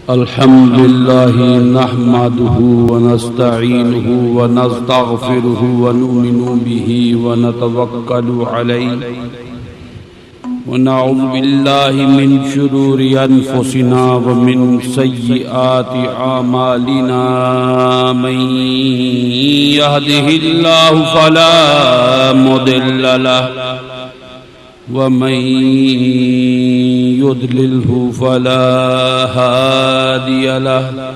الحمد لله نحمده ونستعينه ونستغفره ونؤمن به ونتوكل عليه ونعوذ بالله من شرور أنفسنا ومن سيئات أعمالنا من يهده الله فلا مضل له ومن يضلله فلا هادي له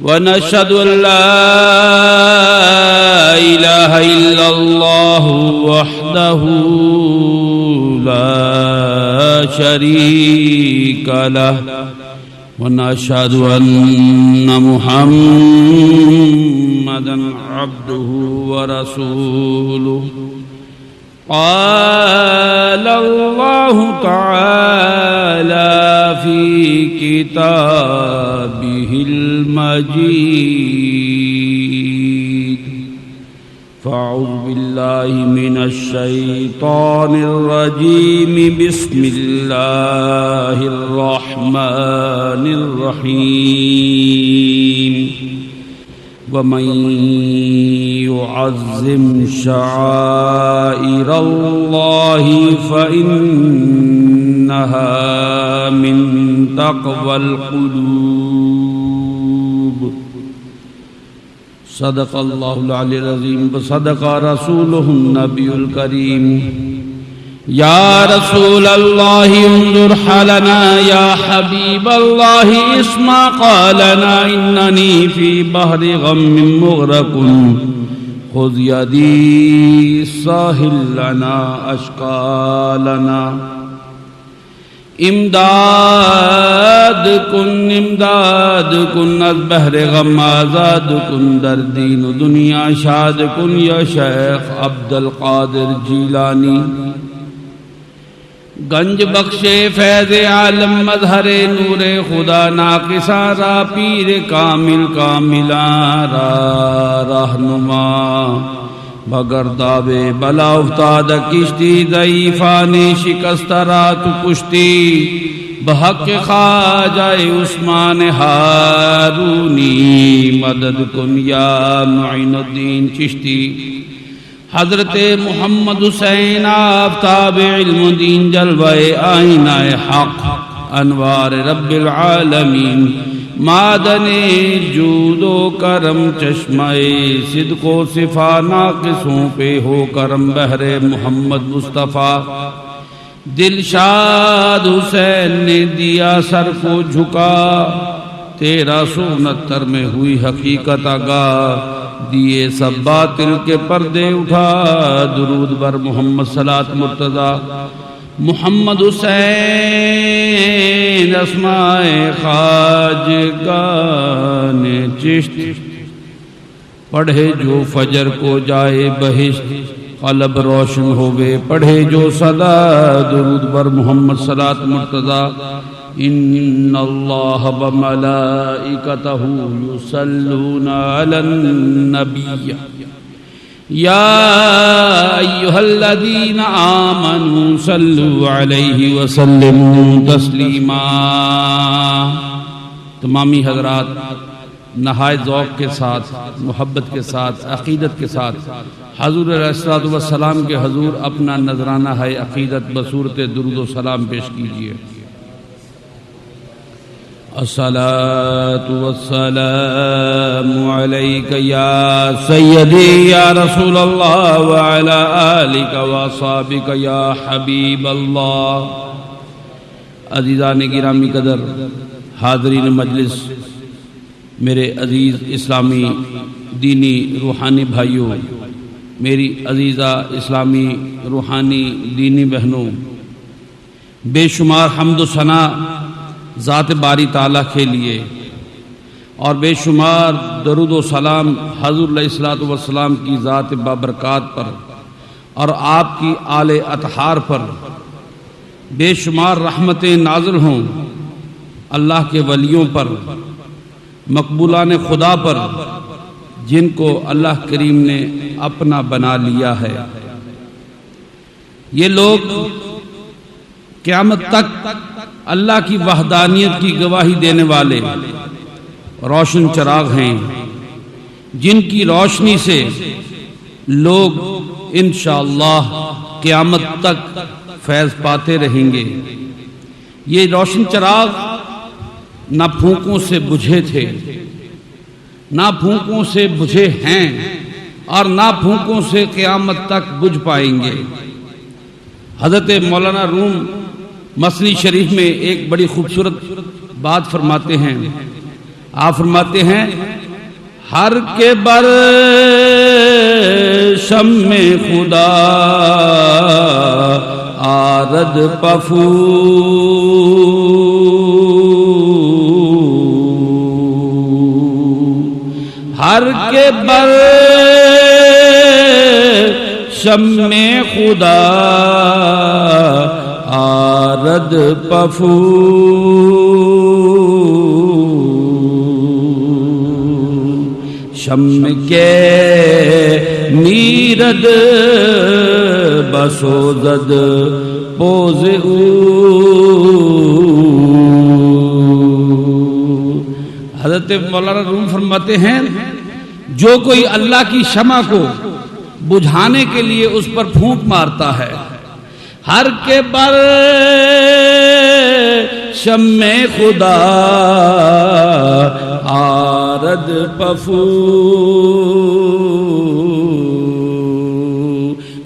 ونشهد أن لا إله إلا الله وحده لا شريك له ونشهد أن محمدا عبده ورسوله قال الله تعالى في كتابه المجيد فأعوذ بالله من الشيطان الرجيم بسم الله الرحمن الرحيم ومن يعظم شعائر الله فإنها من تقوى القلوب صدق الله العلي العظيم وصدق رسوله النبي الكريم يا رسول الله انظر حالنا يا حبيب الله اسمع قالنا إنني في بحر غم مغرق خذ يدي ساحل لنا أشقالنا امداد کن از بحر غم آزاد کن در دین و دنیا شاد کن یا شیخ عبد القادر جیلانی گنج بخشے فیض عالم مظہر نور خدا ناقصارا پیر کامل کاملارا رہنما بگرداب بلا افتاد کشتی ضعیفان شکست رات پشتی بحق خواجہ عثمان ہارونی مدد کن یا معین الدین چشتی حضرت محمد حسین آفتاب علم دین جلوہ آئینہ حق انوار رب العالمین معدن جود و کرم چشمہ صدق و صفا ناقصوں پہ ہو کرم بحر محمد مصطفیٰ دلشاد حسین نے دیا سر کو جھکا 1369 میں ہوئی حقیقت آگاہ دیے سب باطل کے پردے اٹھا درود بر محمد صلاۃ مرتضی محمد حسین اسماء خواجگان چشت پڑھے جو فجر کو جائے بہشت قلب روشن ہوئے پڑھے جو صدا درود بر محمد صلاۃ مرتضی ان اللہ وملائکتہ یصلون علی النبی یا ایھا الذین آمنوا صلوا علیہ وسلموا تسلیما تمامی حضرات نہایت ذوق کے ساتھ محبت کے ساتھ عقیدت کے ساتھ حضور علیہ الصلوۃ والسلام کے حضور اپنا نذرانہ ہے عقیدت بصورت درود و سلام پیش کیجیے الصلاة والسلام عليك يا سيدي يا رسول الله وعلى آلك وصحبك يا حبيب الله عزیزان گرامی قدر حاضرین مجلس میرے عزیز اسلامی دینی روحانی بھائیوں میری عزیزہ اسلامی روحانی دینی بہنوں بے شمار حمد و ثنا ذات باری تعالیٰ کے لیے اور بے شمار درود و سلام حضور علیہ الصلوۃ والسلام کی ذات بابرکات پر اور آپ کی آل اطہار پر بے شمار رحمتیں نازل ہوں اللہ کے ولیوں پر مقبولان خدا پر جن کو اللہ کریم نے اپنا بنا لیا ہے۔ یہ لوگ قیامت تک اللہ کی وحدانیت کی گواہی دینے والے روشن چراغ ہیں، جن کی روشنی سے لوگ انشاءاللہ قیامت تک فیض پاتے رہیں گے۔ یہ روشن چراغ نہ پھونکوں سے بجھے تھے، نہ پھونکوں سے بجھے ہیں، اور نہ پھونکوں سے قیامت تک بجھ پائیں گے۔ حضرت مولانا روم مثنی شریف میں ایک بڑی خوبصورت بات فرماتے ہیں۔ آپ فرماتے ہیں ہر کے بر شم خدا آرد پفو، ہر کے بر شم خدا آرد پفو، شم کے میرد بسوزد پوز او۔ حضرت مولانا روم فرماتے ہیں جو کوئی اللہ کی شمع کو بجھانے کے لیے اس پر پھونک مارتا ہے، ہر کے بر شم خدا آرد پفو،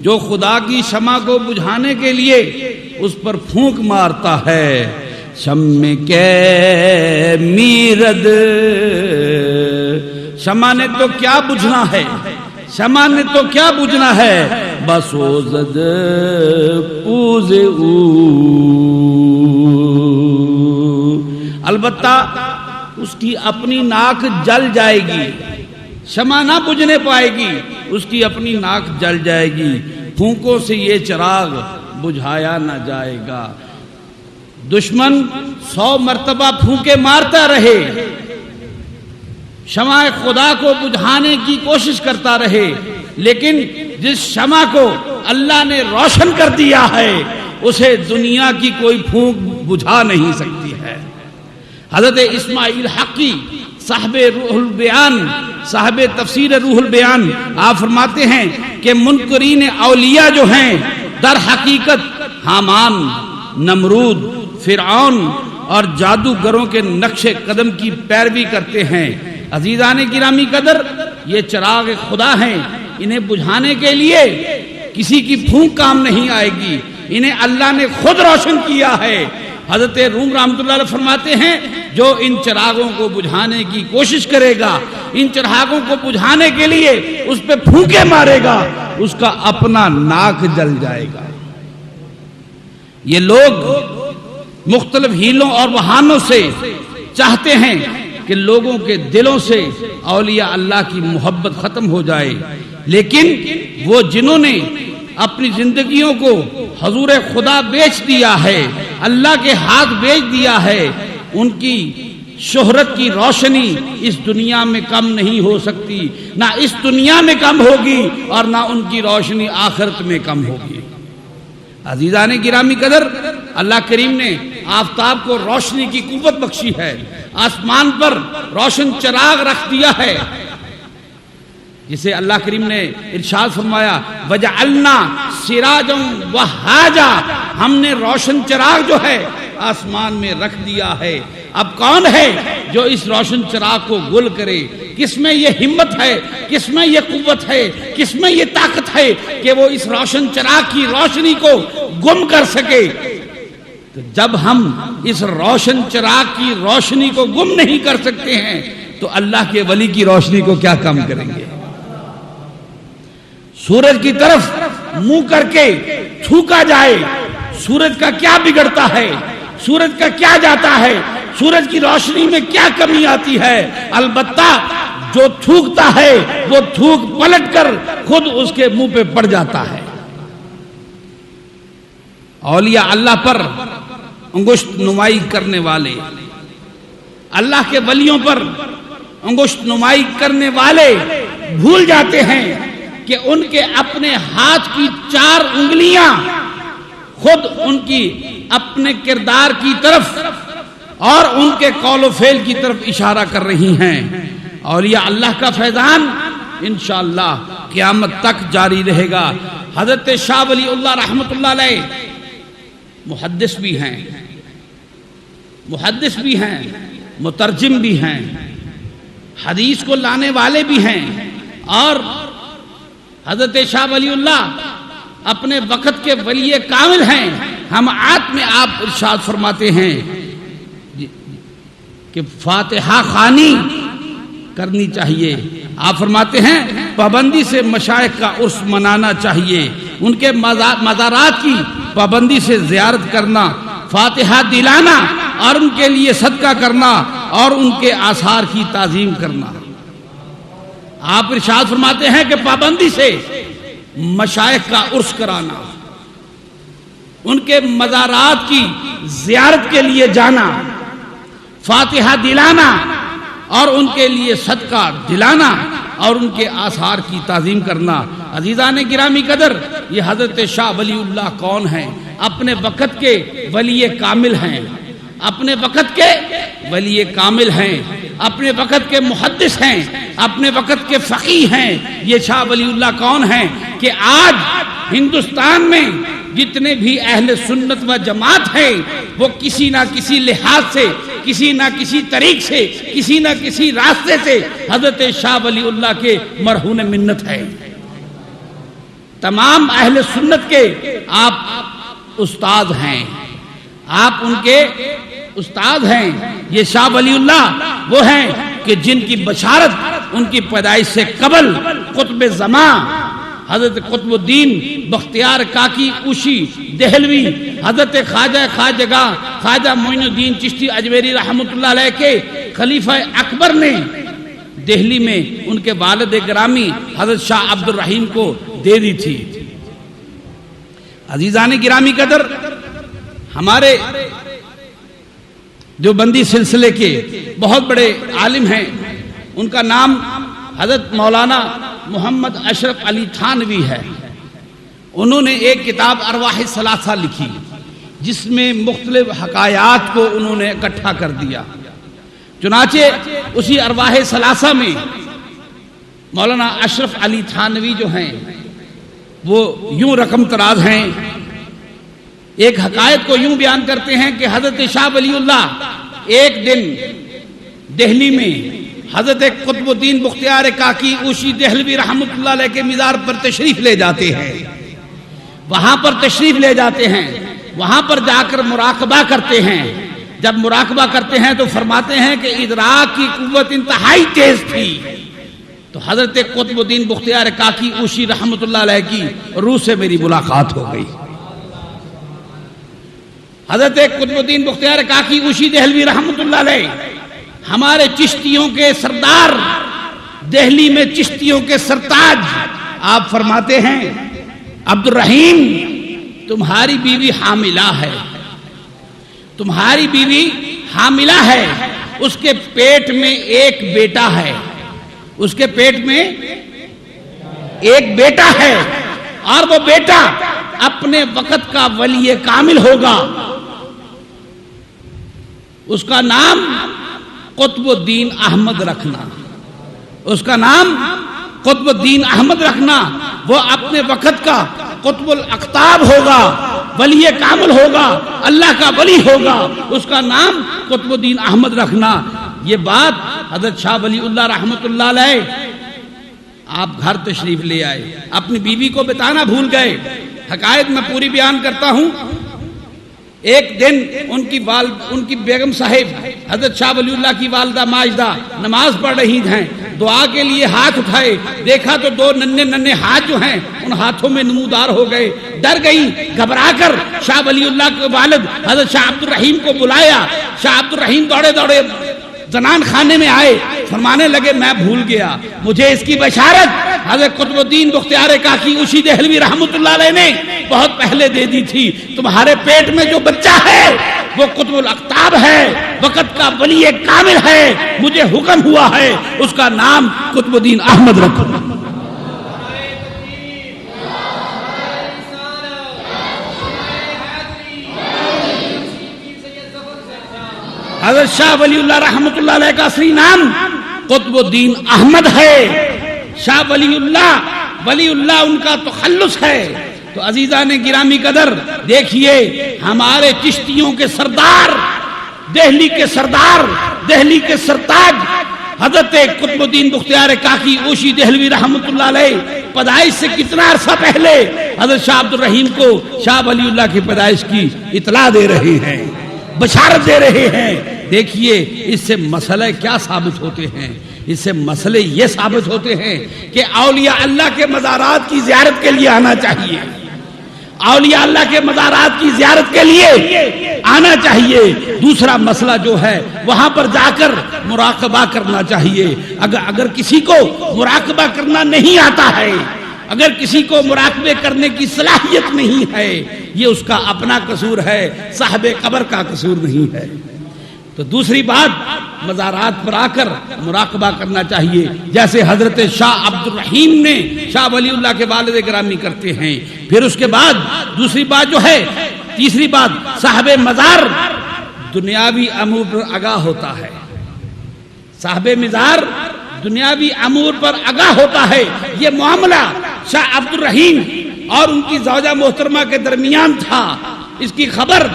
جو خدا کی شمع کو بجھانے کے لیے اس پر پھونک مارتا ہے، شم کے میرد، شمع نے تو کیا بجھنا ہے، شمع نے تو کیا بجھنا ہے، بسوزد پوز او، البتہ اس کی اپنی ناک جل جائے گی، شمع نہ بجھنے پائے گی، اس کی اپنی ناک جل جائے گی، پھونکوں سے یہ چراغ بجھایا نہ جائے گا۔ دشمن 100 مرتبہ پھونکے مارتا رہے، شمع خدا کو بجھانے کی کوشش کرتا رہے، لیکن جس شمع کو اللہ نے روشن کر دیا ہے اسے دنیا کی کوئی پھونک بجھا نہیں سکتی ہے۔ حضرت اسماعیل حقی صاحب روح البیان، صاحب تفسیر روح البیان، آپ فرماتے ہیں کہ منکرین اولیاء جو ہیں در حقیقت حامان، نمرود، فرعون اور جادوگروں کے نقش قدم کی پیروی کرتے ہیں۔ عزیزان گرامی قدر، یہ چراغ خدا ہیں، انہیں بجھانے کے لیے کسی کی پھونک کام نہیں آئے گی، انہیں اللہ نے خود روشن کیا ہے۔ حضرت روم رحمۃ اللہ علیہ فرماتے ہیں جو ان چراغوں کو بجھانے کی کوشش کرے گا، ان چراغوں کو بجھانے کے لیے اس پہ پھونکے مارے گا، اس کا اپنا ناک جل جائے گا۔ یہ لوگ مختلف ہیلوں اور بہانوں سے چاہتے ہیں کہ لوگوں کے دلوں سے اولیاء اللہ کی محبت ختم ہو جائے، لیکن وہ جنہوں نے اپنی زندگیوں کو حضور خدا بیچ دیا ہے، اللہ کے ہاتھ بیچ دیا ہے، ان کی شہرت کی روشنی اس دنیا میں کم نہیں ہو سکتی، نہ اس دنیا میں کم ہوگی اور نہ ان کی روشنی آخرت میں کم ہوگی۔ عزیزان گرامی قدر، اللہ کریم نے آفتاب کو روشنی کی قوت بخشی ہے، آسمان پر روشن چراغ رکھ دیا ہے، جسے اللہ کریم نے ارشاد فرمایا وَجَعَلْنَا سِرَاجًا وَهَّاجًا، ہم نے روشن چراغ جو ہے آسمان میں رکھ دیا ہے۔ اب کون ہے جو اس روشن چراغ کو گل کرے؟ کس میں یہ ہمت ہے، کس میں یہ قوت ہے، کس میں یہ طاقت ہے کہ وہ اس روشن چراغ کی روشنی کو گم کر سکے؟ تو جب ہم اس روشن چراغ کی روشنی کو گم نہیں کر سکتے ہیں تو اللہ کے ولی کی روشنی کو کیا کم کریں گے؟ سورج کی طرف منہ کر کے تھوکا جائے، سورج کا کیا بگڑتا ہے، سورج کا کیا جاتا ہے، سورج کی روشنی میں کیا کمی آتی ہے؟ البتہ جو تھوکتا ہے وہ تھوک پلٹ کر خود اس کے منہ پہ پڑ جاتا ہے۔ اولیاء اللہ پر انگشت نمائی کرنے والے، اللہ کے ولیوں پر انگشت نمائی کرنے والے بھول جاتے ہیں کہ ان کے اپنے ہاتھ کی 4 انگلیاں خود ان کی اپنے کردار کی طرف اور ان کے قول و فعل کی طرف اشارہ کر رہی ہیں. اولیاء اللہ کا فیضان انشاءاللہ قیامت تک جاری رہے گا. حضرت شاہ ولی اللہ رحمۃ اللہ علیہ محدث بھی ہیں، مترجم بھی ہیں، حدیث کو لانے والے بھی ہیں، اور حضرت شاہ ولی اللہ اپنے وقت کے ولی کامل ہیں. ہم آت میں آپ ارشاد فرماتے ہیں کہ فاتحہ خوانی کرنی چاہیے. آپ فرماتے ہیں پابندی سے مشائخ کا عرس منانا چاہیے، ان کے مزارات کی پابندی سے زیارت کرنا، فاتحہ دلانا اور ان کے لیے صدقہ کرنا اور ان کے آثار کی تعظیم کرنا. آپ ارشاد فرماتے ہیں کہ پابندی سے مشائخ کا عرس کرانا، ان کے مزارات کی زیارت کے لیے جانا، فاتحہ دلانا اور ان کے لیے صدقہ دلانا اور ان کے آثار کی تعظیم کرنا. عزیزان گرامی قدر، یہ حضرت شاہ ولی اللہ کون ہیں؟ اپنے وقت کے ولی کامل ہیں، اپنے وقت کے ولی کامل ہیں، اپنے وقت کے محدث ہیں، اپنے وقت کے فقیہ ہیں. یہ شاہ ولی اللہ کون ہیں کہ آج ہندوستان میں جتنے بھی اہل سنت و جماعت ہیں وہ کسی نہ کسی لحاظ سے، کسی نہ کسی طریق سے، کسی نہ کسی راستے سے حضرت شاہ ولی اللہ کے مرہون منت ہے. تمام اہل سنت کے آپ استاد ہیں، آپ ان کے استاد ہیں. یہ شاہ ولی اللہ وہ ہیں کہ جن کی بشارت ان کی پیدائش سے قبل قطب زمان حضرت قطب الدین بختیار کاکی اوشی دہلوی، حضرت خواجہ معین الدین چشتی اجمیری رحمۃ اللہ علیہ کے خلیفہ اکبر نے دہلی میں ان کے والد گرامی حضرت شاہ عبد الرحیم کو دے دی تھی. عزیزان گرامی قدر، ہمارے دیوبندی سلسلے کے بہت بڑے عالم ہیں، ان کا نام حضرت مولانا محمد اشرف علی تھانوی ہے. انہوں نے ایک کتاب ارواح ثلاثہ لکھی جس میں مختلف حکایات کو انہوں نے اکٹھا کر دیا. چنانچہ اسی ارواح ثلاثہ میں مولانا اشرف علی تھانوی جو ہیں وہ یوں رقم تراز ہیں. ایک حکایت کو یوں بیان کرتے ہیں کہ حضرت شاہ ولی اللہ ایک دن دہلی میں حضرت قطب الدین بختیار کاکی اوشی دہلوی رحمۃ اللہ علیہ کے مزار پر تشریف لے جاتے ہیں. وہاں پر تشریف لے جاتے ہیں، وہاں پر جا کر مراقبہ کرتے ہیں. جب مراقبہ کرتے ہیں تو فرماتے ہیں کہ ادراک کی قوت انتہائی تیز تھی. تو حضرت قطب الدین بختیار کاکی اوشی رحمۃ اللہ علیہ کی روح سے میری ملاقات ہو گئی. حضرت قطب الدین بختیار کاکی اوشی دہلوی رحمۃ اللہ علیہ ہمارے چشتیوں کے سردار، دہلی میں چشتیوں کے سرتاج. آپ فرماتے ہیں عبد الرحیم تمہاری بیوی حاملہ ہے، تمہاری بیوی حاملہ ہے، اس کے پیٹ میں ایک بیٹا ہے، اس کے پیٹ میں ایک بیٹا ہے اور وہ بیٹا اپنے وقت کا ولی کامل ہوگا. اس کا نام قطب الدین احمد رکھنا، اس کا نام قطب الدین احمد رکھنا. وہ اپنے وقت کا قطب الاقطاب ہوگا، ولی کامل ہوگا، اللہ کا ولی ہوگا. اس کا نام قطب الدین احمد رکھنا. یہ بات حضرت شاہ ولی اللہ رحمۃ اللہ علیہ آپ گھر تشریف لے آئے، اپنی بیوی کو بتانا بھول گئے. حقائق میں پوری بیان کرتا ہوں. ایک دن ان کی بیگم صاحب حضرت شاہ ولی اللہ کی والدہ ماجدہ نماز پڑھ رہی ہیں. دعا کے لیے ہاتھ اٹھائے، دیکھا تو دو ننھے ہاتھ جو ہیں ان ہاتھوں میں نمودار ہو گئے. ڈر گئی، گھبرا کر شاہ ولی اللہ کے والد حضرت شاہ عبد الرحیم کو بلایا. شاہ عبد الرحیم دوڑے دوڑے زنان خانے میں آئے، فرمانے لگے میں بھول گیا، مجھے اس کی بشارت حضرت قطب الدین بختیار کاکی اوشی دہلوی رحمۃ اللہ علیہ نے بہت پہلے دے دی تھی. تمہارے پیٹ میں جو بچہ ہے وہ قطب الاقطاب ہے، وقت کا ولی کامل ہے. مجھے حکم ہوا ہے اس کا نام قطب الدین احمد رکھو. حضرت شاہ ولی اللہ رحمۃ اللہ علیہ کا اصلی نام قطب الدین احمد ہے. شاہ ولی اللہ ان کا تخلص ہے. تو عزیزان گرامی قدر دیکھیے ہمارے چشتیوں کے سردار، دہلی کے سردار، دہلی کے سرتاج حضرت قطب الدین بختیار کاکی اوشی دہلوی رحمۃ اللہ علیہ پیدائش سے کتنا عرصہ پہلے حضرت شاہ عبد الرحیم کو شاہ ولی اللہ کی پیدائش کی اطلاع دے رہے ہیں، بشارت دے رہے ہیں. دیکھیے اس سے مسئلہ کیا ثابت ہوتے ہیں؟ اس سے مسئلے یہ ثابت ہوتے ہیں کہ اولیاء اللہ کے مزارات کی زیارت کے لیے آنا چاہیے، اولیاء اللہ کے مزارات کی زیارت کے لیے آنا چاہیے. دوسرا مسئلہ جو ہے وہاں پر جا کر مراقبہ کرنا چاہیے. اگر کسی کو مراقبہ کرنا نہیں آتا ہے، اگر کسی کو مراقبے کرنے کی صلاحیت نہیں ہے، یہ اس کا اپنا قصور ہے، صاحب قبر کا قصور نہیں ہے. تو دوسری بات مزارات پر آ کر مراقبہ کرنا چاہیے، جیسے حضرت شاہ عبد الرحیم نے شاہ ولی اللہ کے والد گرامی کرتے ہیں. پھر اس کے بعد دوسری بات جو ہے، تیسری بات، صاحب مزار دنیاوی امور پر آگاہ ہوتا ہے. صاحب مزار دنیاوی امور پر آگاہ ہوتا ہے. یہ معاملہ شاہ عبد الرحیم اور ان کی زوجہ محترمہ کے درمیان تھا. اس کی خبر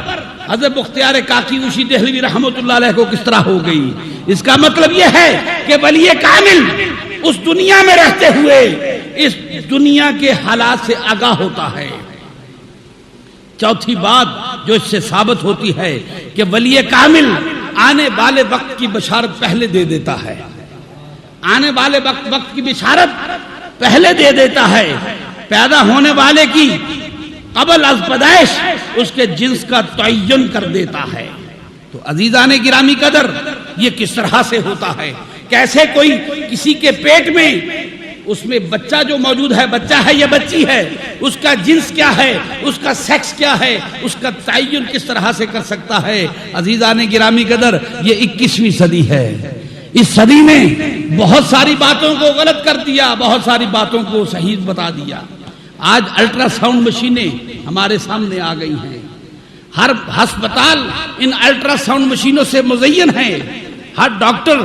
حضرت بختیار کاکی اوشی دہلوی رحمۃ اللہ علیہ کو کس طرح ہو گئی؟ اس کا مطلب یہ ہے کہ ولی کامل اس دنیا میں رہتے ہوئے اس دنیا کے حالات سے آگاہ ہوتا ہے. چوتھی بات جو اس سے ثابت ہوتی ہے کہ ولی کامل آنے والے وقت کی بشارت پہلے دے دیتا ہے، آنے والے وقت کی بشارت پہلے دے دیتا ہے. پیدا ہونے والے کی قبل از پیدائش اس کے جنس کا تعین کر دیتا ہے. تو عزیزان گرامی قدر یہ کس طرح سے ہوتا ہے؟ کیسے کوئی کسی کے پیٹ میں اس میں بچہ جو موجود ہے، بچہ ہے یا بچی ہے، اس کا جنس کیا ہے، اس کا سیکس کیا ہے، اس کا تعین کس طرح سے کر سکتا ہے؟ عزیزان گرامی قدر یہ 21ویں صدی ہے. اس صدی میں بہت ساری باتوں کو غلط کر دیا، بہت ساری باتوں کو صحیح بتا دیا. آج الٹرا ساؤنڈ مشینیں ہمارے سامنے آ گئی ہیں. ہر ہسپتال ان الٹرا ساؤنڈ مشینوں سے مزین ہے. ہر ڈاکٹر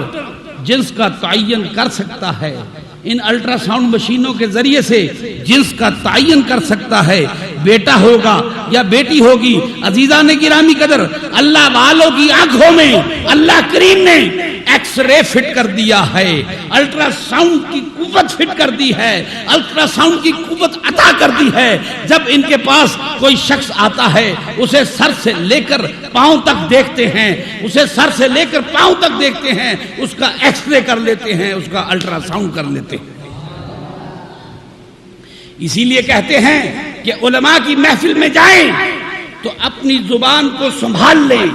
جنس کا تعین کر سکتا ہے. ان الٹرا ساؤنڈ مشینوں کے ذریعے سے جنس کا تعین کر سکتا ہے، بیٹا ہوگا یا بیٹی ہوگی. عزیزان گرامی قدر اللہ والوں کی آنکھوں میں اللہ کریم نے ایکس رے فٹ کر دیا ہے، الٹرا ساؤنڈ کی قوت فٹ کر دی ہے، الٹرا ساؤنڈ کی قوت عطا کر دی ہے. جب ان کے پاس کوئی شخص آتا ہے اسے سر سے لے کر پاؤں تک دیکھتے ہیں، اسے سر سے لے کر پاؤں تک دیکھتے ہیں، اس کا ایکس رے کر لیتے ہیں، اس کا الٹرا ساؤنڈ کر لیتے ہیں. اسی لیے کہتے ہیں کہ علماء کی محفل میں جائیں تو اپنی زبان کو سنبھال لیں.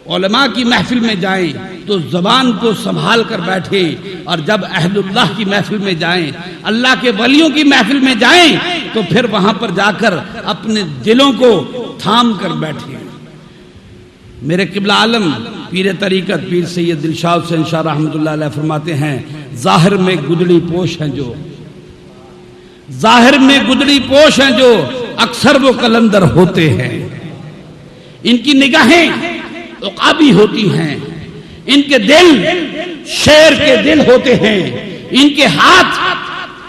علماء کی محفل میں جائیں تو زبان کو سنبھال کر بیٹھیں، اور جب اہل اللہ کی محفل میں جائیں، اللہ کے ولیوں کی محفل میں جائیں تو پھر وہاں پر جا کر اپنے دلوں کو تھام کر بیٹھیں. میرے قبلہ عالم پیر طریقت پیر سید دلشاد حسین شاہ رحمۃ اللہ علیہ فرماتے ہیں، ظاہر میں گدڑی پوش ہیں جو، ظاہر میں گدڑی پوش ہیں جو، اکثر وہ قلندر ہوتے ہیں. ان کی نگاہیں عقابی ہوتی ہیں، ان کے دل شیر کے دل ہوتے ہیں، ان کے ہاتھ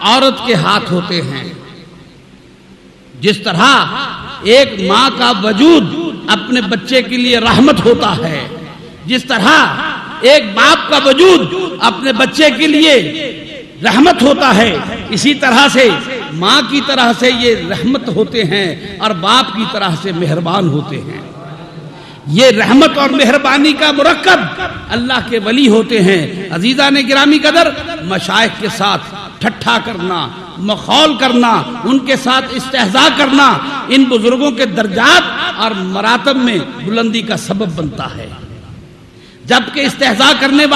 عورت کے ہاتھ ہوتے ہیں. جس طرح ایک ماں کا وجود اپنے بچے کے لیے رحمت ہوتا ہے، جس طرح ایک باپ کا وجود اپنے بچے کے لیے رحمت ہوتا ہے، اسی طرح سے ماں کی طرح سے یہ رحمت ہوتے ہیں اور باپ کی طرح سے مہربان ہوتے ہیں. یہ رحمت اور مہربانی کا مرکب اللہ کے ولی ہوتے ہیں. عزیزان گرامی قدر مشائخ کے ساتھ ٹھٹھا کرنا، مخول کرنا، ان کے ساتھ استہزاء کرنا ان بزرگوں کے درجات اور مراتب میں بلندی کا سبب بنتا ہے. جبکہ استہزاء کرنے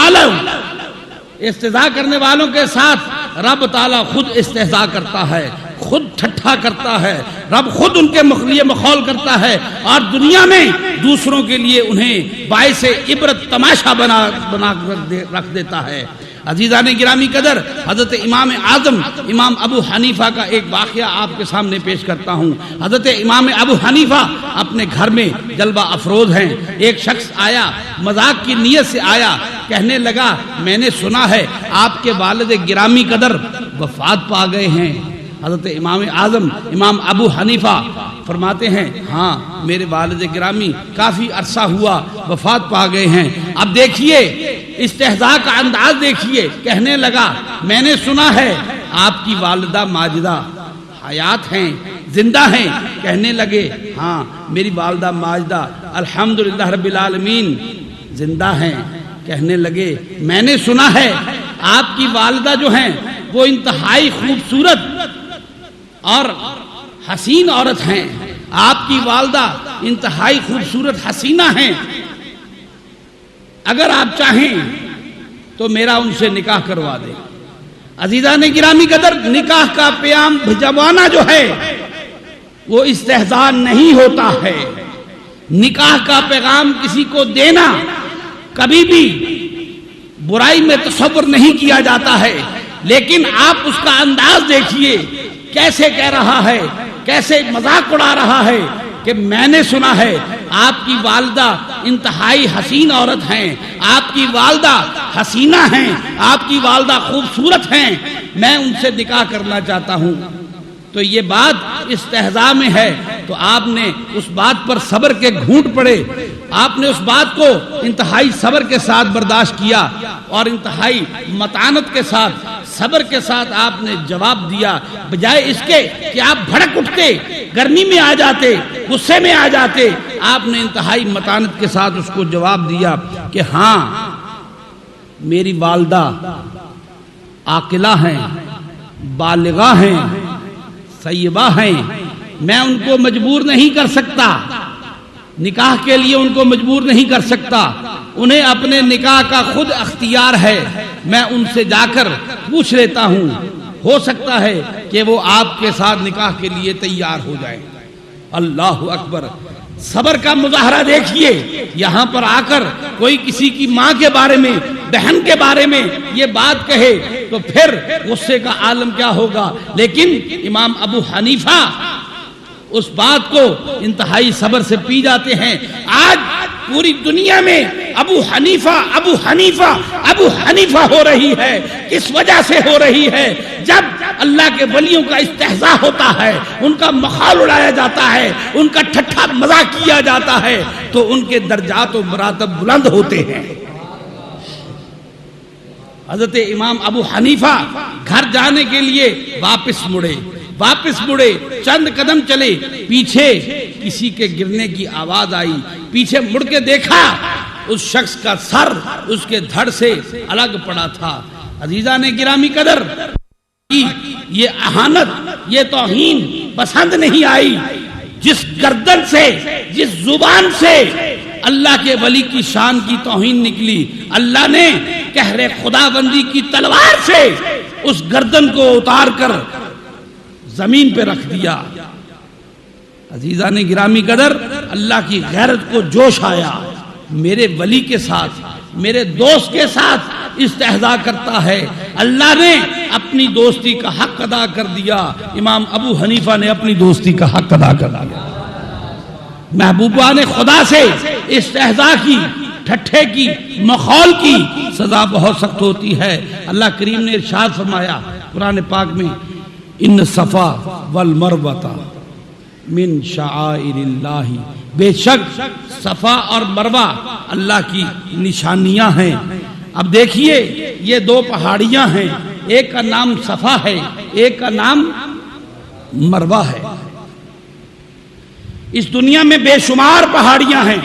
والوں کے ساتھ رب تعالیٰ خود استہزاء کرتا ہے، خود ٹھٹھا کرتا ہے. رب خود ان کے لیے مخول کرتا ہے اور دنیا میں دوسروں کے لیے انہیں باعث عبرت تماشا بنا رکھ دیتا ہے. عزیزان گرامی قدر، حضرت امام اعظم امام ابو حنیفہ کا ایک واقعہ آپ کے سامنے پیش کرتا ہوں۔ حضرت امام ابو حنیفہ اپنے گھر میں جلوہ افروز ہیں۔ ایک شخص آیا، مذاق کی نیت سے آیا، کہنے لگا میں نے سنا ہے آپ کے والد گرامی قدر وفات پا گئے ہیں۔ حضرت امام اعظم امام ابو حنیفہ فرماتے ہیں ہاں میرے والد گرامی کافی عرصہ ہوا وفات پا گئے ہیں۔ اب دیکھیے استہزاء کا انداز دیکھیے، کہنے لگا میں نے سنا ہے آپ کی والدہ ماجدہ حیات ہیں، زندہ ہیں۔ کہنے لگے ہاں میری والدہ ماجدہ الحمدللہ رب العالمین زندہ ہیں۔ کہنے لگے میں نے سنا ہے آپ کی والدہ جو ہیں وہ انتہائی خوبصورت اور حسین عورت ہیں، آپ کی والدہ انتہائی خوبصورت حسینہ ہیں، اگر آپ چاہیں تو میرا ان سے نکاح کروا دیں۔ عزیزان گرامی قدر، نکاح کا پیام بھجوانا جو ہے وہ استہزاء نہیں ہوتا ہے۔ نکاح کا پیغام کسی کو دینا کبھی بھی برائی میں تصور نہیں کیا جاتا ہے، لیکن آپ اس کا انداز دیکھیے کیسے کہہ رہا ہے، کیسے مذاق اڑا رہا ہے کہ میں نے سنا ہے آپ کی والدہ انتہائی حسین عورت ہیں، آپ کی والدہ حسینہ ہیں، آپ کی والدہ خوبصورت ہیں، میں ان سے نکاح کرنا چاہتا ہوں۔ تو یہ بات استہزاء میں ہے، تو آپ نے اس بات پر صبر کے گھونٹ پڑے، آپ نے اس بات کو انتہائی صبر کے ساتھ برداشت کیا اور انتہائی متانت کے ساتھ صبر کے ساتھ آپ نے جواب دیا، بجائے اس کے کہ آپ بھڑک اٹھتے، گرمی میں آ جاتے، غصے میں آ جاتے۔ آپ نے انتہائی متانت کے ساتھ اس کو جواب دیا کہ ہاں میری والدہ عاقلہ ہیں، بالغہ ہیں، طیبہ ہیں، میں ان کو مجبور نہیں کر سکتا، نکاح کے لیے ان کو مجبور نہیں کر سکتا، انہیں اپنے نکاح کا خود اختیار ہے، میں ان سے جا کر پوچھ لیتا ہوں، ہو سکتا ہے کہ وہ آپ کے ساتھ نکاح کے لیے تیار ہو جائیں۔ اللہ اکبر، صبر کا مظاہرہ دیکھیے۔ یہاں پر آ کر کوئی کسی کی ماں کے بارے میں، بہن کے بارے میں یہ بات کہے تو پھر غصے کا عالم کیا ہوگا، لیکن امام ابو حنیفہ اس بات کو انتہائی صبر سے پی جاتے ہیں۔ آج پوری دنیا میں ابو حنیفہ ابو حنیفہ ابو حنیفہ ہو رہی ہے، کس وجہ سے ہو رہی ہے؟ جب اللہ کے ولیوں کا استہزاء ہوتا ہے، ان کا مخال اڑایا جاتا ہے، ان کا ٹھٹھا مذاق کیا جاتا ہے، تو ان کے درجات و مراتب بلند ہوتے ہیں۔ حضرت امام ابو حنیفہ گھر جانے کے لیے واپس مڑے، چند قدم چلے، پیچھے کسی کے گرنے کی آواز آئی، پیچھے مڑ کے دیکھا، اس شخص کا سر اس کے دھڑ سے الگ پڑا تھا۔ عزیزان گرامی قدر، یہ اہانت، یہ توہین پسند نہیں آئی۔ جس گردن سے، جس زبان سے اللہ کے ولی کی شان کی توہین نکلی، اللہ نے قہر خداوندی کی تلوار سے اس گردن کو اتار کر زمین پہ رکھ دیا۔ عزیزان گرامی قدر، اللہ کی غیرت کو جوش آیا، میرے ولی کے ساتھ، میرے دوست کے ساتھ استہزاء کرتا ہے، اللہ نے اپنی دوستی کا حق ادا کر دیا۔ امام ابو حنیفہ نے اپنی دوستی کا حق ادا کر دیا۔ محبوبان خدا سے استہزاء کی، ٹھٹھے کی، مخول کی سزا بہت سخت ہوتی ہے۔ اللہ کریم نے ارشاد فرمایا قرآن پاک میں، ان صفا والمروہ من شعائر اللہ، بے شک صفا اور مروہ اللہ کی نشانیاں ہیں۔ اب دیکھیے یہ دو پہاڑیاں ہیں، ایک کا نام صفا ہے، ایک کا نام مروہ ہے۔ اس دنیا میں بے شمار پہاڑیاں ہیں،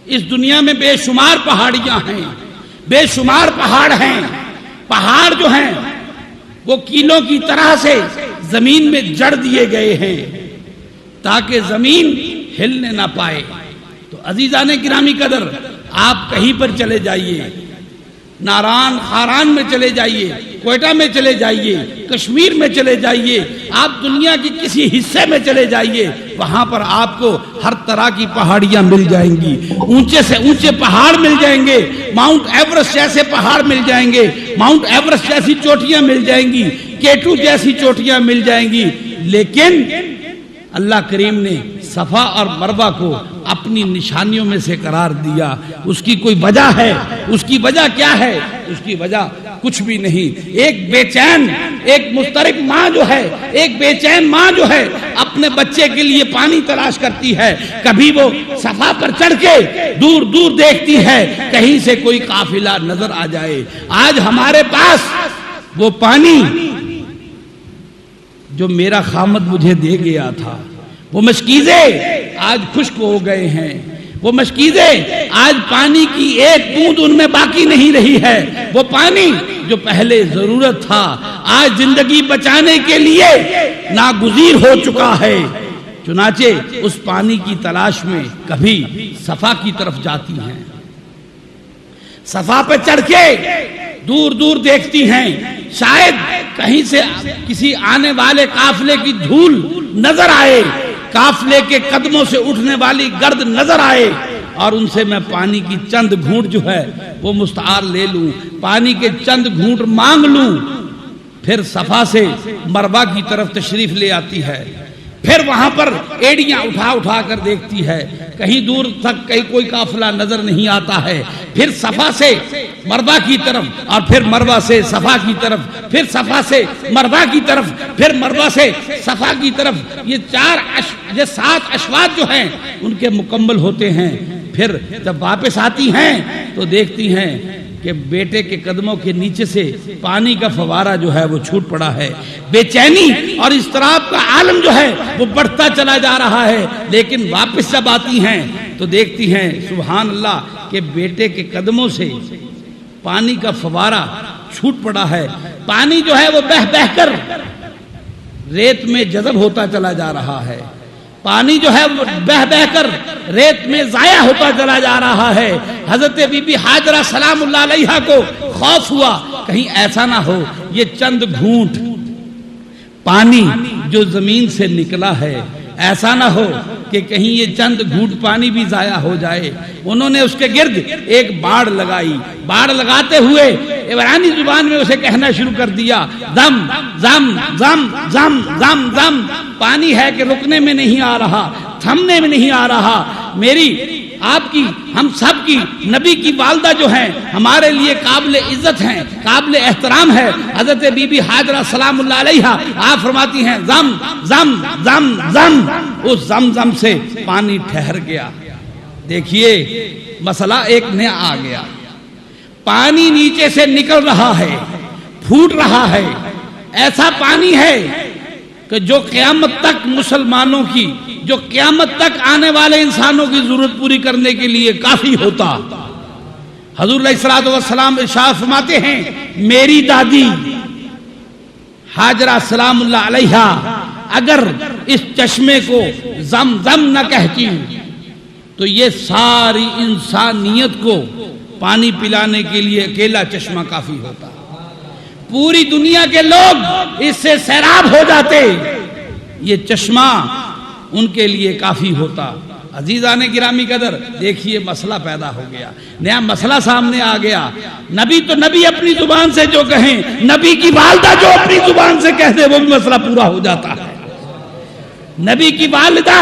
اس دنیا میں بے شمار پہاڑیاں ہیں، بے شمار پہاڑ ہیں۔ پہاڑ جو ہیں وہ کیلوں کی طرح سے زمین میں جڑ دیے گئے ہیں تاکہ زمین ہلنے نہ پائے۔ تو عزیزان گرامی قدر، آپ کہیں پر چلے جائیے، ناران خاران میں چلے جائیے، کوئٹہ میں چلے جائیے، کشمیر میں چلے جائیے، آپ دنیا کی کسی حصے میں چلے جائیے، وہاں پر آپ کو ہر طرح کی پہاڑیاں مل جائیں گی، اونچے سے اونچے پہاڑ مل جائیں گے، ماؤنٹ ایورسٹ جیسے پہاڑ مل جائیں گے، ماؤنٹ ایورسٹ جیسی چوٹیاں مل جائیں گی، K2 جیسی چوٹیاں مل جائیں گی، لیکن اللہ کریم نے صفا اور مروہ کو اپنی نشانیوں میں سے قرار دیا۔ اس کی کوئی وجہ ہے؟ اس کی وجہ کیا ہے؟ اس کی وجہ کچھ بھی نہیں۔ ایک بے چین، ایک مضطرب ماں جو ہے، ایک بے چین ماں جو ہے اپنے بچے کے لیے پانی تلاش کرتی ہے، کبھی وہ صفا پر چڑھ کے دور دور دیکھتی ہے کہیں سے کوئی قافلہ نظر آ جائے۔ آج ہمارے پاس وہ پانی جو میرا خامد مجھے دے گیا تھا، وہ مشکیزیں آج خشک ہو گئے ہیں، وہ مشکیزیں آج پانی کی ایک بوند ان میں باقی نہیں رہی ہے۔ وہ پانی جو پہلے ضرورت تھا آج زندگی بچانے کے لیے ناگزیر ہو چکا ہے۔ چنانچہ اس پانی کی تلاش میں کبھی صفا کی طرف جاتی ہیں، صفا پہ چڑھ کے دور دور دیکھتی ہیں، شاید کہیں سے کسی آنے والے قافلے کی دھول نظر آئے، قافلے کے قدموں سے اٹھنے والی گرد نظر آئے، اور ان سے میں پانی کی چند گھونٹ جو ہے وہ مستعار لے لوں، پانی کے چند گھونٹ مانگ لوں۔ پھر صفا سے مروہ کی طرف تشریف لے آتی ہے، پھر وہاں پر ایڑیاں اٹھا اٹھا کر دیکھتی ہے، کہیں دور تک کہیں کوئی قافلہ نظر نہیں آتا ہے، پھر صفا سے مروہ کی طرف، اور پھر مروہ سے صفا کی طرف، پھر صفا سے مروہ کی طرف، پھر مروہ سے صفا کی طرف۔ یہ 7 اشواط جو ہیں ان کے مکمل ہوتے ہیں۔ پھر جب واپس آتی ہیں تو دیکھتی ہیں کہ بیٹے کے قدموں کے نیچے سے پانی کا فوارہ جو ہے وہ چھوٹ پڑا ہے۔ بے چینی اور اضطراب کا عالم جو ہے وہ بڑھتا چلا جا رہا ہے، لیکن واپس جب آتی ہیں تو دیکھتی ہیں سبحان اللہ کہ بیٹے کے قدموں سے پانی کا فوارہ چھوٹ پڑا ہے، پانی جو ہے وہ بہہ بہہ کر ریت میں جذب ہوتا چلا جا رہا ہے، پانی جو ہے وہ بہہ بہہ کر ریت میں ضائع ہوتا چلا جا رہا ہے۔ حضرت بی بی حاجرہ سلام اللہ علیہا کو خوف ہوا کہیں ایسا نہ ہو یہ چند گھونٹ پانی جو زمین سے نکلا ہے، ایسا نہ ہو کہ کہیں یہ چند گھونٹ پانی بھی ضائع ہو جائے۔ انہوں نے اس کے گرد ایک باڑ لگائی، باڑ لگاتے ہوئے عبرانی زبان میں اسے کہنا شروع کر دیا، زم زم زم زم زم زم۔ پانی ہے کہ رکنے میں نہیں آ رہا، تھمنے میں نہیں آ رہا۔ میری، آپ کی، ہم سب کی، نبی کی والدہ جو ہیں ہمارے لیے قابل عزت ہیں، قابل احترام ہے حضرت بی بی حاجرہ سلام اللہ علیہا۔ آپ فرماتی ہیں زم زم زم زم، اس زم زم سے پانی ٹھہر گیا۔ دیکھیے مسئلہ ایک نیا آ گیا، پانی نیچے سے نکل رہا ہے، پھوٹ رہا ہے، ایسا پانی ہے کہ جو قیامت تک مسلمانوں کی، جو قیامت تک آنے والے انسانوں کی ضرورت پوری کرنے کے لیے کافی ہوتا۔ حضور علیہ الصلوۃ والسلام ارشاد فرماتے ہیں میری دادی حاجرہ سلام اللہ علیہا اگر اس چشمے کو زمزم نہ کہتی تو یہ ساری انسانیت کو پانی پلانے کے لیے اکیلا چشمہ کافی ہوتا، پوری دنیا کے لوگ اس سے سیراب ہو جاتے، یہ چشمہ ان کے لیے کافی ہوتا۔ عزیزان گرامی قدر، دیکھیے مسئلہ پیدا ہو گیا، نیا مسئلہ سامنے آ گیا۔ نبی تو نبی اپنی زبان سے جو کہیں، نبی کی والدہ جو اپنی زبان سے کہہ دے وہ بھی مسئلہ پورا ہو جاتا ہے۔ نبی کی والدہ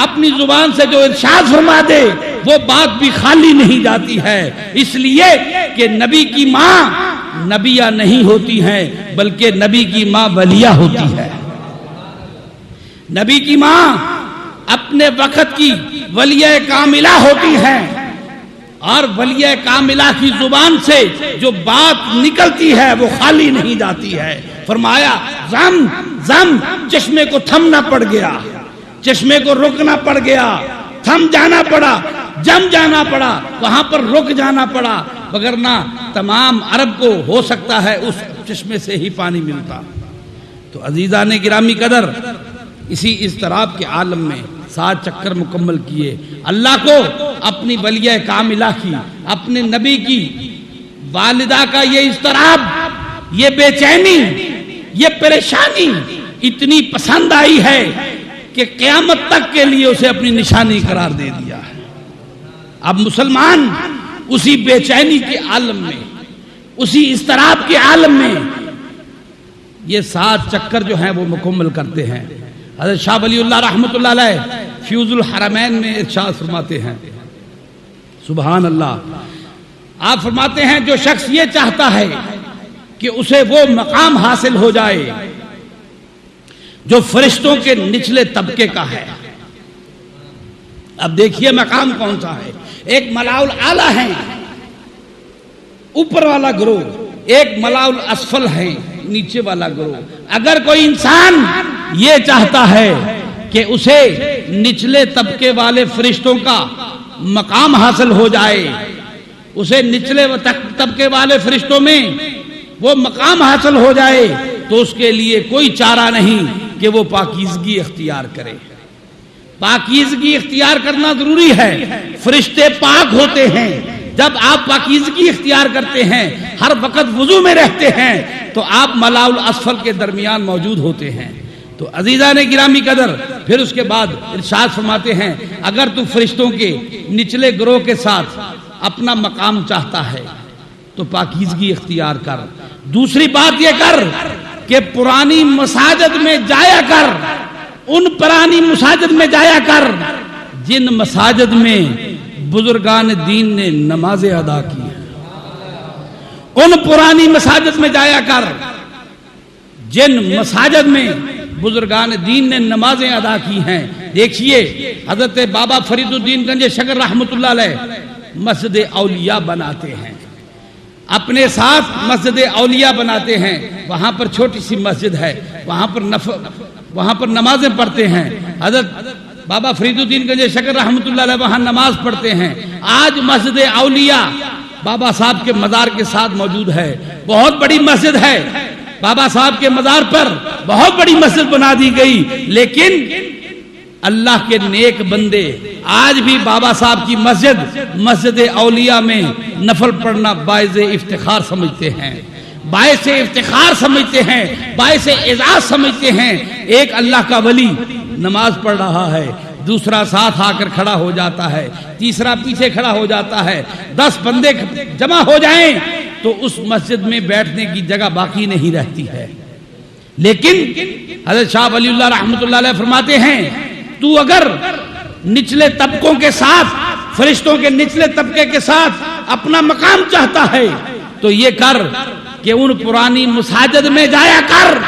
اپنی زبان سے جو ارشاد فرما دے وہ بات بھی خالی نہیں جاتی ہے، اس لیے کہ نبی کی ماں نبیہ نہیں ہوتی ہیں بلکہ نبی کی ماں ولیہ ہوتی ہے۔ نبی کی ماں اپنے وقت کی ولیہ کاملہ ہوتی ہیں، اور ولیہ کاملہ کی زبان سے جو بات نکلتی ہے وہ خالی نہیں جاتی ہے۔ فرمایا زم زم، چشمے کو تھمنا پڑ گیا، چشمے کو رکنا پڑ گیا، تھم جانا پڑا، جم جانا پڑا، وہاں پر رک جانا پڑا، وگرنہ تمام عرب کو ہو سکتا ہے اس چشمے سے ہی پانی ملتا۔ تو عزیزان گرامی قدر، اسی اضطراب کے عالم میں 7 چکر مکمل کیے، اللہ کو اپنی ولیہ کاملہ کی، اپنے نبی کی والدہ کا یہ اضطراب یہ بے چینی، یہ پریشانی اتنی پسند آئی ہے کہ قیامت تک کے لیے اسے اپنی نشانی قرار دے دیا ہے۔ اب مسلمان اسی بے چینی کے عالم میں، اسی اضطراب کے عالم میں یہ 7 چکر جو ہیں وہ مکمل کرتے ہیں۔ حضرت شاہ ولی اللہ رحمۃ اللہ علیہ فیوز الحرمین میں ارشاد فرماتے ہیں، سبحان اللہ، آپ فرماتے ہیں جو شخص یہ چاہتا ہے کہ اسے وہ مقام حاصل ہو جائے جو فرشتوں کے نچلے طبقے کا ہے۔ اب دیکھیے مقام کون سا ہے، ایک ملاء الاعلی ہے اوپر والا گروہ، ایک ملاء الاسفل ہے نیچے والا گروہ۔ اگر کوئی انسان یہ چاہتا ہے کہ اسے نچلے طبقے والے فرشتوں کا مقام حاصل ہو جائے، اسے نچلے طبقے والے فرشتوں میں وہ مقام حاصل ہو جائے، تو اس کے لیے کوئی چارہ نہیں کہ وہ پاکیزگی اختیار کرے۔ پاکیزگی اختیار کرنا ضروری ہے۔ فرشتے پاک ہوتے ہیں، جب آپ پاکیزگی اختیار کرتے ہیں، ہر وقت وضو میں رہتے ہیں، تو آپ ملاء الاسفل کے درمیان موجود ہوتے ہیں۔ تو عزیزان گرامی قدر، پھر اس کے بعد ارشاد فرماتے ہیں اگر تو فرشتوں کے نچلے گروہ کے ساتھ اپنا مقام چاہتا ہے تو پاکیزگی اختیار کر۔ دوسری بات یہ کر کہ پرانی مساجد میں جایا کر، ان پرانی مساجد میں جایا کر جن مساجد میں بزرگان دین نے نمازیں ادا کی ہیں، ان پرانی مساجد میں جایا کر جن مساجد میں بزرگان دین نے نمازیں ادا کی ہیں۔ دیکھیے حضرت بابا فرید الدین گنج شکر رحمۃ اللہ علیہ مسجد اولیاء بناتے ہیں، اپنے ساتھ مسجد اولیاء بناتے ہیں، وہاں پر چھوٹی سی مسجد ہے، وہاں پر نمازیں پڑھتے ہیں۔ حضرت بابا فرید الدین گنج شکر رحمۃ اللہ علیہ وہاں نماز پڑھتے ہیں۔ آج مسجد اولیاء بابا صاحب کے مزار کے ساتھ موجود ہے، بہت بڑی مسجد ہے، بابا صاحب کے مزار پر بہت بڑی مسجد بنا دی گئی، لیکن اللہ کے نیک بندے آج بھی بابا صاحب کی مسجد اولیاء میں نفل پڑھنا باعث افتخار سمجھتے ہیں، باعث افتخار سمجھتے ہیں، باعث اعزاز سمجھتے ہیں۔ ایک اللہ کا ولی نماز پڑھ رہا ہے، دوسرا ساتھ آ کر کھڑا ہو جاتا ہے، تیسرا پیچھے کھڑا ہو جاتا ہے، 10 بندے جمع ہو جائیں تو اس مسجد میں بیٹھنے کی جگہ باقی نہیں رہتی ہے۔ لیکن حضرت شاہ ولی اللہ رحمۃ اللہ علیہ فرماتے ہیں تو اگر نچلے طبقوں کے ساتھ، فرشتوں کے نچلے طبقے کے ساتھ اپنا مقام چاہتا ہے تو یہ کر کہ ان پرانی مساجد میں جایا کر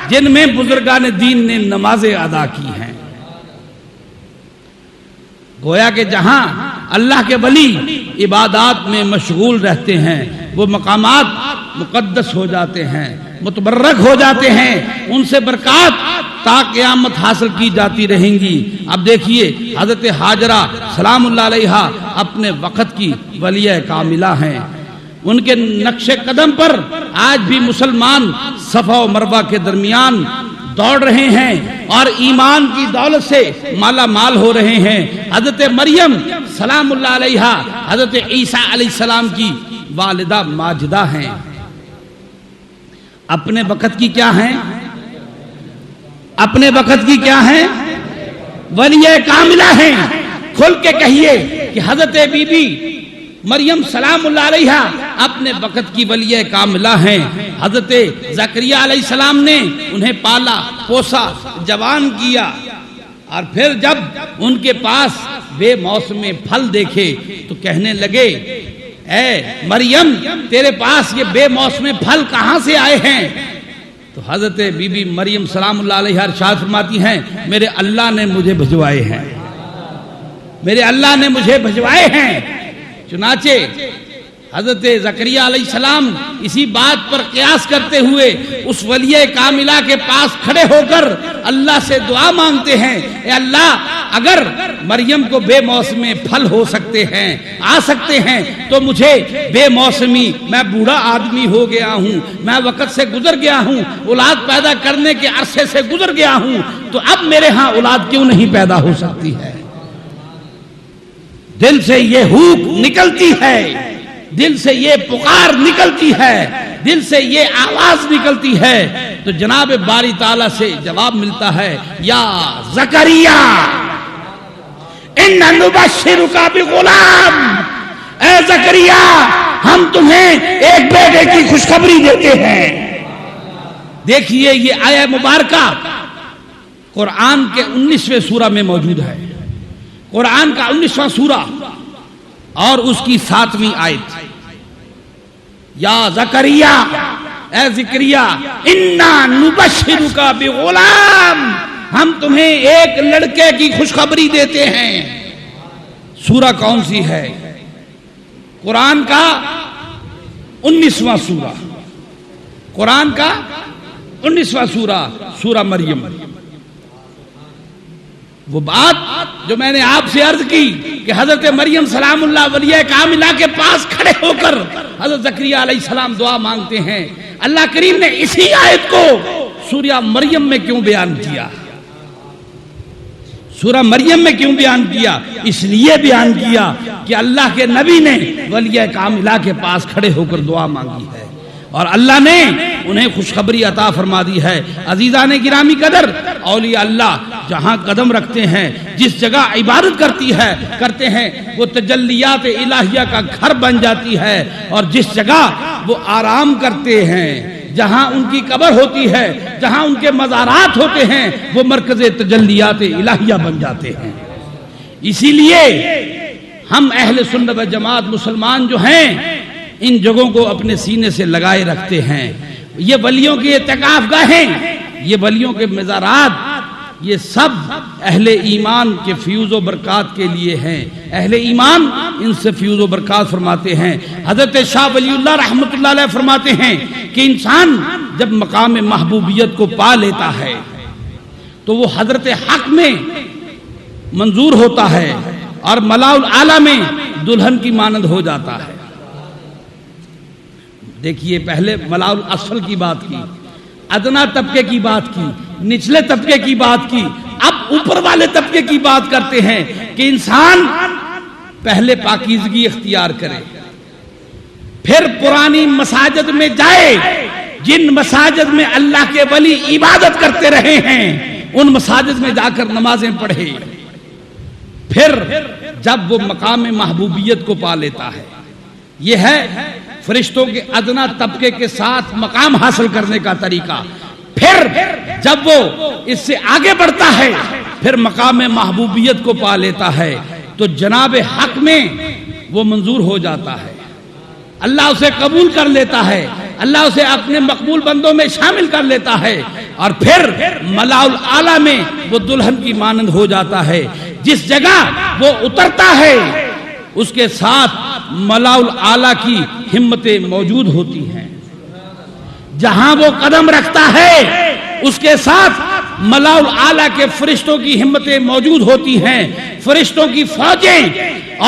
جن میں بزرگان دین نے نمازیں ادا کی ہیں۔ گویا کہ جہاں اللہ کے ولی عبادات میں مشغول رہتے ہیں وہ مقامات مقدس ہو جاتے ہیں، متبرک ہو جاتے ہیں، ان سے برکات تا قیامت حاصل کی جاتی رہیں گی۔ اب دیکھیے حضرت حاجرہ سلام اللہ علیہا اپنے وقت کی ولیہ کاملہ ہیں، ان کے نقش قدم پر آج بھی مسلمان صفا و مروہ کے درمیان دوڑ رہے ہیں اور ایمان کی دولت سے مالا مال ہو رہے ہیں۔ حضرت مریم سلام اللہ علیہا حضرت عیسیٰ علیہ السلام کی والدہ ماجدہ ہیں، اپنے وقت کی کیا ہیں؟ اپنے وقت کی کیا ہیں؟ ولیہ کاملہ ہیں۔ کھل کے کہیے کہ حضرت بی بی مریم سلام اللہ علیہا اپنے وقت کی ولیہ کاملہ ہیں۔ حضرت زکریا علیہ السلام نے انہیں پالا پوسا جوان کیا، اور پھر جب ان کے پاس بے موسم پھل دیکھے تو کہنے لگے اے مریم تیرے پاس یہ بے موسم پھل کہاں سے آئے ہیں؟ تو حضرت بی بی مریم سلام اللہ علیہا ارشاد فرماتی ہیں میرے اللہ نے مجھے بھجوائے ہیں، میرے اللہ نے مجھے بھجوائے ہیں۔ چنانچہ حضرت زکریا علیہ السلام اسی بات پر قیاس کرتے ہوئے اس ولیہ کاملہ کے پاس کھڑے ہو کر اللہ سے دعا مانگتے ہیں، اے اللہ اگر مریم کو بے موسمی پھل ہو سکتے ہیں، آ سکتے ہیں، تو مجھے بے موسمی، میں بوڑھا آدمی ہو گیا ہوں، میں وقت سے گزر گیا ہوں، اولاد پیدا کرنے کے عرصے سے گزر گیا ہوں، تو اب میرے ہاں اولاد کیوں نہیں پیدا ہو سکتی ہے؟ دل سے یہ ہوک نکلتی ہے، دل سے یہ پکار نکلتی ہے دل سے یہ آواز نکلتی ہے تو جناب باری تعالیٰ سے جواب ملتا ہے، یا زکریا اِنَّا نُبَشِّرُكَ بِغُلَامٍ، اے زکریا ہم تمہیں ایک بیٹے کی خوشخبری دیتے ہیں۔ دیکھیے یہ آیہ مبارکہ قرآن کے 19ویں سورہ میں موجود ہے، قرآن کا 19واں سورہ اور اس کی 7ویں آیت، یا زکریا اے زکریا اِنَّا نُبَشِّرُكَ بِغُلَامٍ، ہم تمہیں ایک لڑکے کی خوشخبری دیتے ہیں۔ سورہ کون سی ہے؟ قرآن کا 19واں سورہ، قرآن کا 19واں سورہ، سورہ مریم۔ وہ بات جو میں نے آپ سے عرض کی کہ حضرت مریم سلام اللہ ولیہ کاملہ کے پاس کھڑے ہو کر حضرت زکریا علیہ السلام دعا مانگتے ہیں، اللہ کریم نے اسی آیت کو سورہ مریم میں کیوں بیان کیا؟ سورہ مریم میں کیوں بیان کیا؟ اس لیے بیان کیا کہ اللہ کے نبی نے ولیہ کاملہ کے پاس کھڑے ہو کر دعا مانگی ہے اور اللہ نے انہیں خوشخبری عطا فرما دی ہے۔ عزیزان گرامی قدر، اولیاء اللہ جہاں قدم رکھتے ہیں، جس جگہ عبادت کرتے ہیں وہ تجلیات الہیہ کا گھر بن جاتی ہے، اور جس جگہ وہ آرام کرتے ہیں، جہاں ان کی قبر ہوتی ہے، جہاں ان کے مزارات ہوتے ہیں، وہ مرکز تجلیات الہیہ بن جاتے ہیں۔ اسی لیے ہم اہل سنت و جماعت مسلمان جو ہیں ان جگہوں کو اپنے سینے سے لگائے رکھتے ہیں۔ یہ ولیوں کی اعتکاف گاہیں، یہ ولیوں کے مزارات، یہ سب اہل ایمان کے فیوز و برکات کے لیے ہیں۔ اہل ایمان ان سے فیوز و برکات فرماتے ہیں۔ حضرت شاہ ولی اللہ رحمۃ اللہ علیہ فرماتے ہیں کہ انسان جب مقام محبوبیت کو پا لیتا ہے تو وہ حضرت حق میں منظور ہوتا ہے اور ملاء الاعلیٰ میں دلہن کی مانند ہو جاتا ہے۔ دیکھیے پہلے ملاء الاسفل کی بات کی، ادنا طبقے کی بات کی، نچلے طبقے کی بات کی، اب اوپر والے طبقے کی بات کرتے ہیں کہ انسان پہلے پاکیزگی اختیار کرے، پھر پرانی مساجد میں جائے، جن مساجد میں اللہ کے ولی عبادت کرتے رہے ہیں ان مساجد میں جا کر نمازیں پڑھے، پھر جب وہ مقام محبوبیت کو پا لیتا ہے۔ یہ ہے فرشتوں کے ادنا طبقے کے ساتھ مقام حاصل کرنے کا طریقہ۔ پھر جب وہ اس سے آگے بڑھتا ہے، پھر مقام محبوبیت کو پا لیتا ہے تو جناب حق میں وہ منظور ہو جاتا ہے، اللہ اسے قبول کر لیتا ہے، اللہ اسے اپنے مقبول بندوں میں شامل کر لیتا ہے، اور پھر ملاء الاعلیٰ میں وہ دلہن کی مانند ہو جاتا ہے۔ جس جگہ وہ اترتا ہے اس کے ساتھ ملاء الاعلیٰ کی ہمتیں موجود ہوتی ہیں، جہاں وہ قدم رکھتا ہے اس کے ساتھ ملاء الاعلیٰ کے فرشتوں کی ہمتیں موجود ہوتی ہیں، فرشتوں کی فوجیں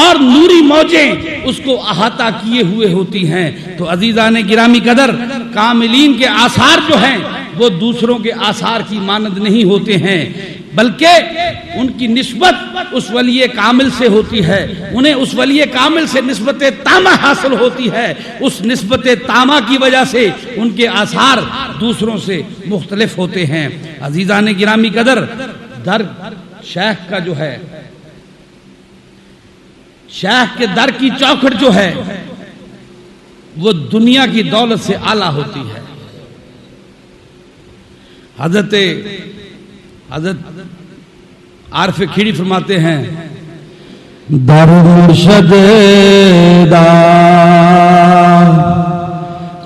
اور نوری موجیں اس کو احاطہ کیے ہوئے ہوتی ہیں۔ تو عزیزان گرامی قدر، کاملین کے آثار جو ہیں وہ دوسروں کے آثار کی مانند نہیں ہوتے ہیں، بلکہ ان کی نسبت اس ولی کامل سے ہوتی ہے، انہیں اس ولی کامل سے نسبت تامہ حاصل ہوتی ہے، اس نسبت تامہ کی وجہ سے ان کے آثار دوسروں سے مختلف ہوتے ہیں۔ عزیزان گرامی قدر، در شیخ کا جو ہے، شیخ کے در کی چوکھٹ جو ہے وہ دنیا کی دولت سے اعلیٰ ہوتی ہے۔ حضرت عارف کھیڑی فرماتے ہیں، در مرشد دا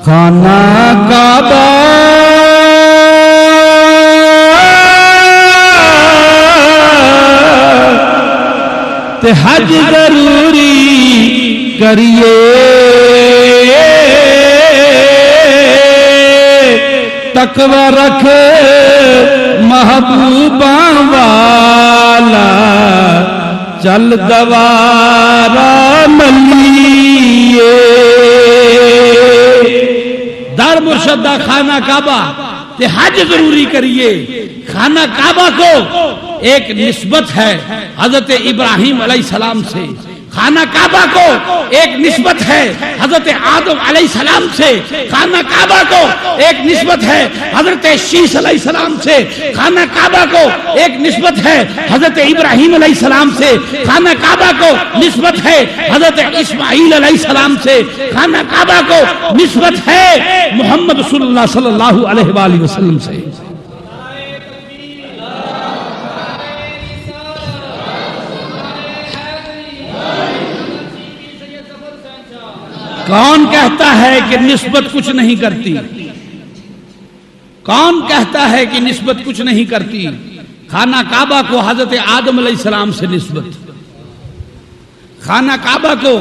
خانہ کعبہ تے حج ضروری کریے، تقوی رکھ محبوباں والا، چل دوارا ملیے۔ در مرشد دا خانہ کعبہ تے حج ضروری کریے۔ خانہ کعبہ کو ایک نسبت ہے حضرت ابراہیم علیہ السلام سے، خانہ کعبہ کو ایک نسبت ہے حضرت آدم علیہ السلام سے، خانہ کعبہ کو ایک نسبت ہے حضرت شیس علیہ السلام سے، خانہ کعبہ کو ایک نسبت ہے حضرت ابراہیم علیہ السلام سے، خانہ کعبہ کو نسبت ہے حضرت اسماعیل علیہ السلام سے، خانہ کعبہ کو نسبت ہے محمد رسول اللہ صلی اللہ علیہ وآلہ وسلم سے۔ کون کہتا ہے کہ نسبت کچھ نہیں کرتی؟ کون کہتا ہے کہ نسبت کچھ نہیں کرتی؟ خانہ کعبہ کو حضرت آدم علیہ السلام سے نسبت، خانہ کعبہ کو،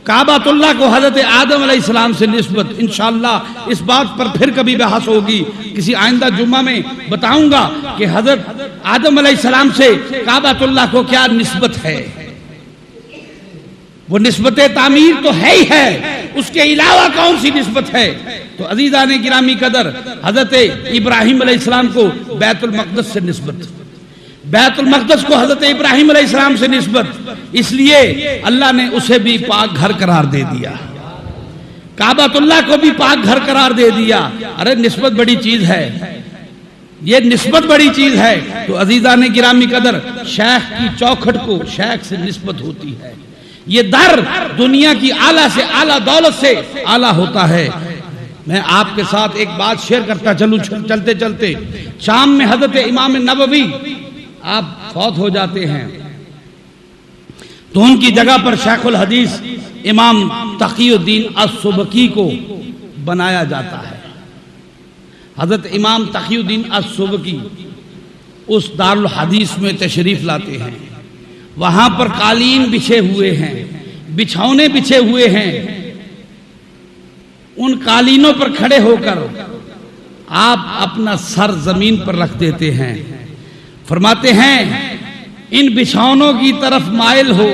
کعبۃ اللہ کو حضرت آدم علیہ السلام سے نسبت۔ انشاءاللہ اس بات پر پھر کبھی بحث ہوگی، کسی آئندہ جمعہ میں بتاؤں گا کہ حضرت آدم علیہ السلام سے کعبۃ اللہ کو کیا نسبت ہے۔ وہ نسبت تعمیر تو ہے ہی ہے، اس کے علاوہ کون سی نسبت ہے؟ تو عزیزان گرامی قدر، حضرت ابراہیم علیہ السلام کو بیت المقدس سے نسبت، بیت المقدس کو حضرت ابراہیم علیہ السلام سے نسبت، اس لیے اللہ نے اسے بھی پاک گھر قرار دے دیا، کعبۃ اللہ کو بھی پاک گھر قرار دے دیا۔ ارے نسبت بڑی چیز ہے، یہ نسبت بڑی چیز ہے۔ تو عزیزان گرامی قدر، شیخ کی چوکھٹ کو شیخ سے نسبت ہوتی ہے، یہ در دنیا کی اعلیٰ سے اعلیٰ دولت سے اعلیٰ ہوتا ہے۔ میں آپ کے ساتھ ایک بات شیئر کرتا چلوں چلتے چلتے، شام میں حضرت امام نووی آپ فوت ہو جاتے ہیں تو ان کی جگہ پر شیخ الحدیث امام تقی الدین السبکی کو بنایا جاتا ہے۔ حضرت امام تقی الدین السبکی اس دارالحدیث میں تشریف لاتے ہیں، وہاں پر قالین بچھے ہوئے ہیں، بچھونے بچھے ہوئے ہیں، ان قالینوں پر کھڑے ہو کر آپ اپنا سر زمین پر رکھ دیتے ہیں، فرماتے ہیں ان بچھونوں کی طرف مائل ہو،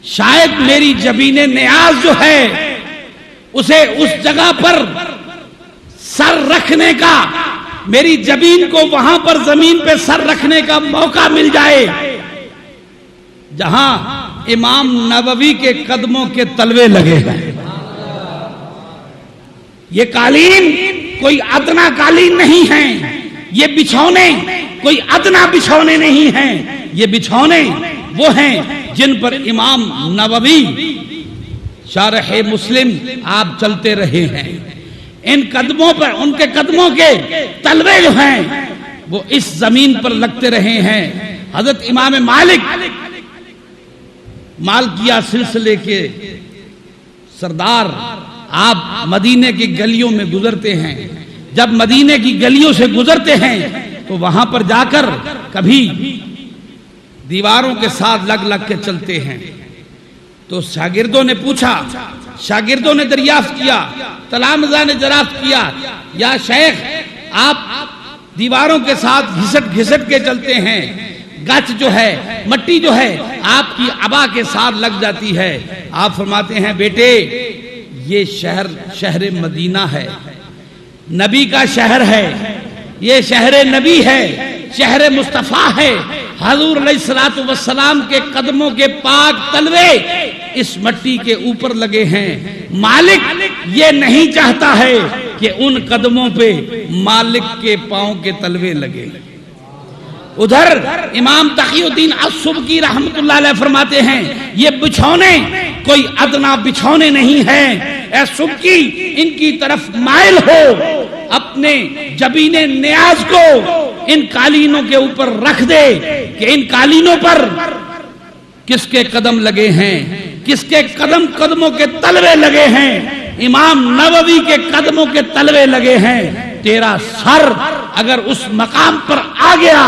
شاید میری جبین نیاز جو ہے اسے اس جگہ پر سر رکھنے کا، میری جبین کو وہاں پر زمین پہ سر رکھنے کا موقع مل جائے جہاں امام نووی کے قدموں کے تلوے لگے ہیں۔ یہ قالین کوئی ادنا قالین نہیں ہیں، یہ بچھونے کوئی ادنا بچھونے نہیں ہیں، یہ بچھونے وہ ہیں جن پر امام نووی شارح مسلم آپ چلتے رہے ہیں۔ ان قدموں پر، ان کے قدموں کے تلوے جو ہیں وہ اس زمین پر لگتے رہے ہیں۔ حضرت امام مالکیہ سلسلے کے سردار آپ مدینے کی گلیوں میں گزرتے ہیں، جب مدینے کی گلیوں سے گزرتے ہیں تو وہاں پر جا کر کبھی دیواروں کے ساتھ لگ لگ کے چلتے ہیں، تو شاگردوں نے پوچھا، شاگردوں نے دریافت کیا، تلامذہ نے دریافت کیا، یا شیخ آپ دیواروں کے ساتھ گھسٹ گھسٹ کے چلتے ہیں، گچ جو ہے، مٹی جو ہے آپ کی عبا کے ساتھ لگ جاتی ہے۔ آپ فرماتے ہیں بیٹے یہ شہر مدینہ ہے، نبی کا شہر ہے، یہ شہر نبی ہے، شہر مصطفیٰ ہے، حضور علیہ السلام کے قدموں کے پاک تلوے اس مٹی کے اوپر لگے ہیں۔ مالک یہ نہیں چاہتا ہے کہ ان قدموں پہ مالک کے پاؤں کے تلوے لگے۔ ادھر امام تقی الدین السبکی رحمت اللہ علیہ فرماتے ہیں یہ بچھونے کوئی ادنا بچھونے نہیں ہیں، اے سبکی ان کی طرف مائل ہو، اپنے جبین نیاز کو ان قالینوں کے اوپر رکھ دے کہ ان قالینوں پر کس کے قدم لگے ہیں، کس کے قدموں کے تلوے لگے ہیں، امام نووی کے قدموں کے تلوے لگے ہیں۔ تیرا سر اگر اس مقام پر آ گیا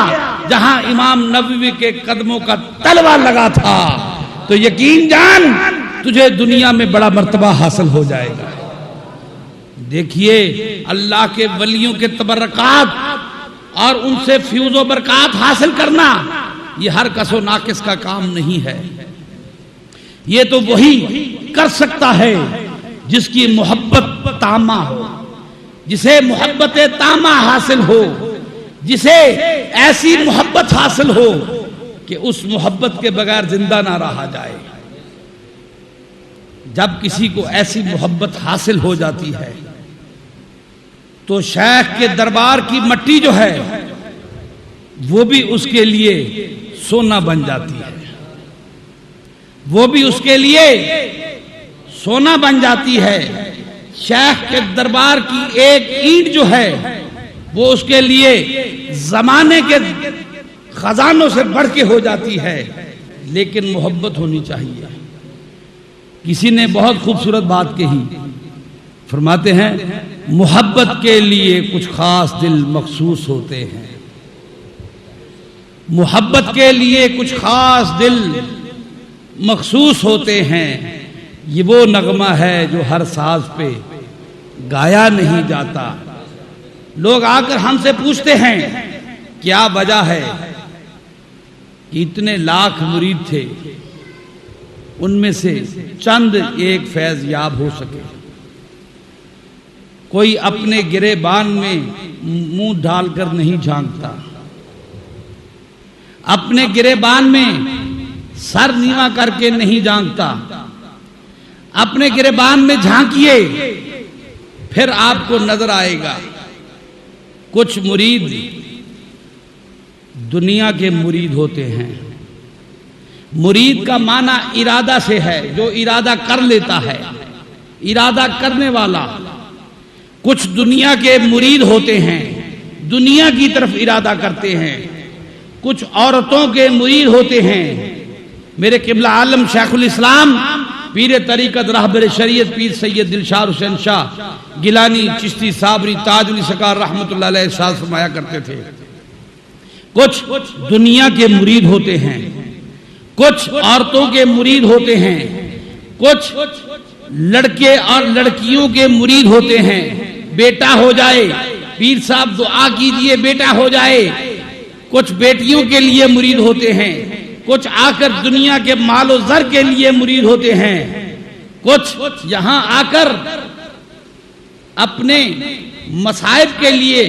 جہاں امام نووی کے قدموں کا تلوہ لگا تھا تو یقین جان تجھے دنیا میں بڑا مرتبہ حاصل ہو جائے گا۔ دیکھیے اللہ کے ولیوں کے تبرکات اور ان سے فیوز و برکات حاصل کرنا یہ ہر کس و ناقص کا کام نہیں ہے، یہ تو وہی کر سکتا ہے جس کی محبت تامہ ہو، جسے محبت تامہ حاصل ہو، جسے ایسی محبت حاصل ہو کہ اس محبت کے بغیر زندہ نہ رہا جائے۔ جب کسی کو ایسی محبت حاصل ہو جاتی ہے تو شیخ کے دربار کی مٹی جو ہے وہ بھی اس کے لیے سونا بن جاتی ہے، وہ بھی اس کے لیے سونا بن جاتی ہے۔ شیخ کے دربار کی ایک اینٹ جو ہے وہ اس کے لیے زمانے کے خزانوں سے بڑھ کے ہو جاتی ہے، لیکن محبت ہونی چاہیے۔ کسی نے بہت خوبصورت بات کہی، فرماتے ہیں محبت کے لیے کچھ خاص دل مخصوص ہوتے ہیں، محبت کے لیے کچھ خاص دل مخصوص ہوتے ہیں۔ یہ وہ نغمہ ہے جو ہر ساز پہ گایا نہیں جاتا۔ لوگ آ کر ہم سے پوچھتے ہیں کیا وجہ ہے کہ اتنے لاکھ مرید تھے، ان میں سے چند ایک فیض یاب ہو سکے۔ کوئی اپنے گریبان میں منہ ڈال کر نہیں جھانکتا، اپنے گریبان میں سر نیوا کر کے نہیں جھانکتا، اپنے گریبان میں جھانکیے پھر آپ کو نظر آئے گا۔ کچھ مرید دنیا کے مرید ہوتے ہیں۔ مرید کا معنی ارادہ سے ہے، جو ارادہ کر لیتا ہے، ارادہ کرنے والا۔ کچھ دنیا کے مرید ہوتے ہیں، دنیا کی طرف ارادہ کرتے ہیں۔ کچھ عورتوں کے مرید ہوتے ہیں۔ میرے قبلہ عالم شیخ الاسلام پیر طریقت راہبر شریعت پیر سید دلشاد حسین شاہ گیلانی چشتی صابری تاج علی سرکار رحمت اللہ علیہ ارشاد فرمایا کرتے تھے، کچھ دنیا کے مرید ہوتے ہیں، کچھ عورتوں کے مرید ہوتے ہیں، کچھ لڑکے اور لڑکیوں کے مرید ہوتے ہیں۔ بیٹا ہو جائے پیر صاحب دعا کیجئے بیٹا ہو جائے۔ کچھ بیٹیوں کے لیے مرید ہوتے ہیں، کچھ آ کر دنیا کے مال و زر کے لیے مرید ہوتے ہیں، کچھ یہاں آ کر اپنے مسائب کے لیے،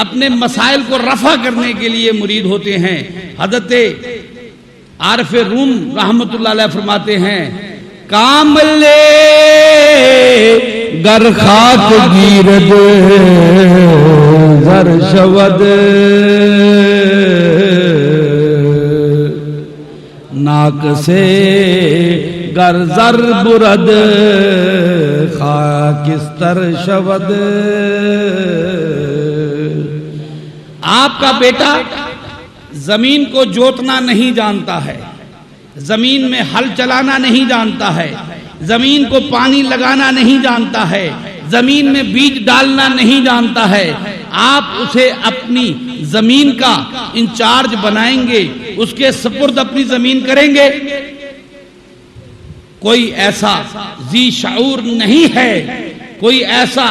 اپنے مسائل کو رفع کرنے کے لیے مرید ہوتے ہیں۔ حضرت عارف روم رحمت اللہ علیہ فرماتے ہیں کاملے گر خاک گیرد زر شود ناک سے گر زر برد خاکستر شود۔ آپ کا بیٹا زمین کو جوتنا نہیں جانتا ہے، زمین میں ہل چلانا نہیں جانتا ہے، زمین کو پانی لگانا نہیں جانتا ہے، زمین میں بیج ڈالنا نہیں جانتا ہے۔ آپ اسے اپنی زمین کا انچارج بنائیں گے، اس کے سپرد اپنی زمین کریں گے۔ کوئی ایسا ذی شعور نہیں ہے، کوئی ایسا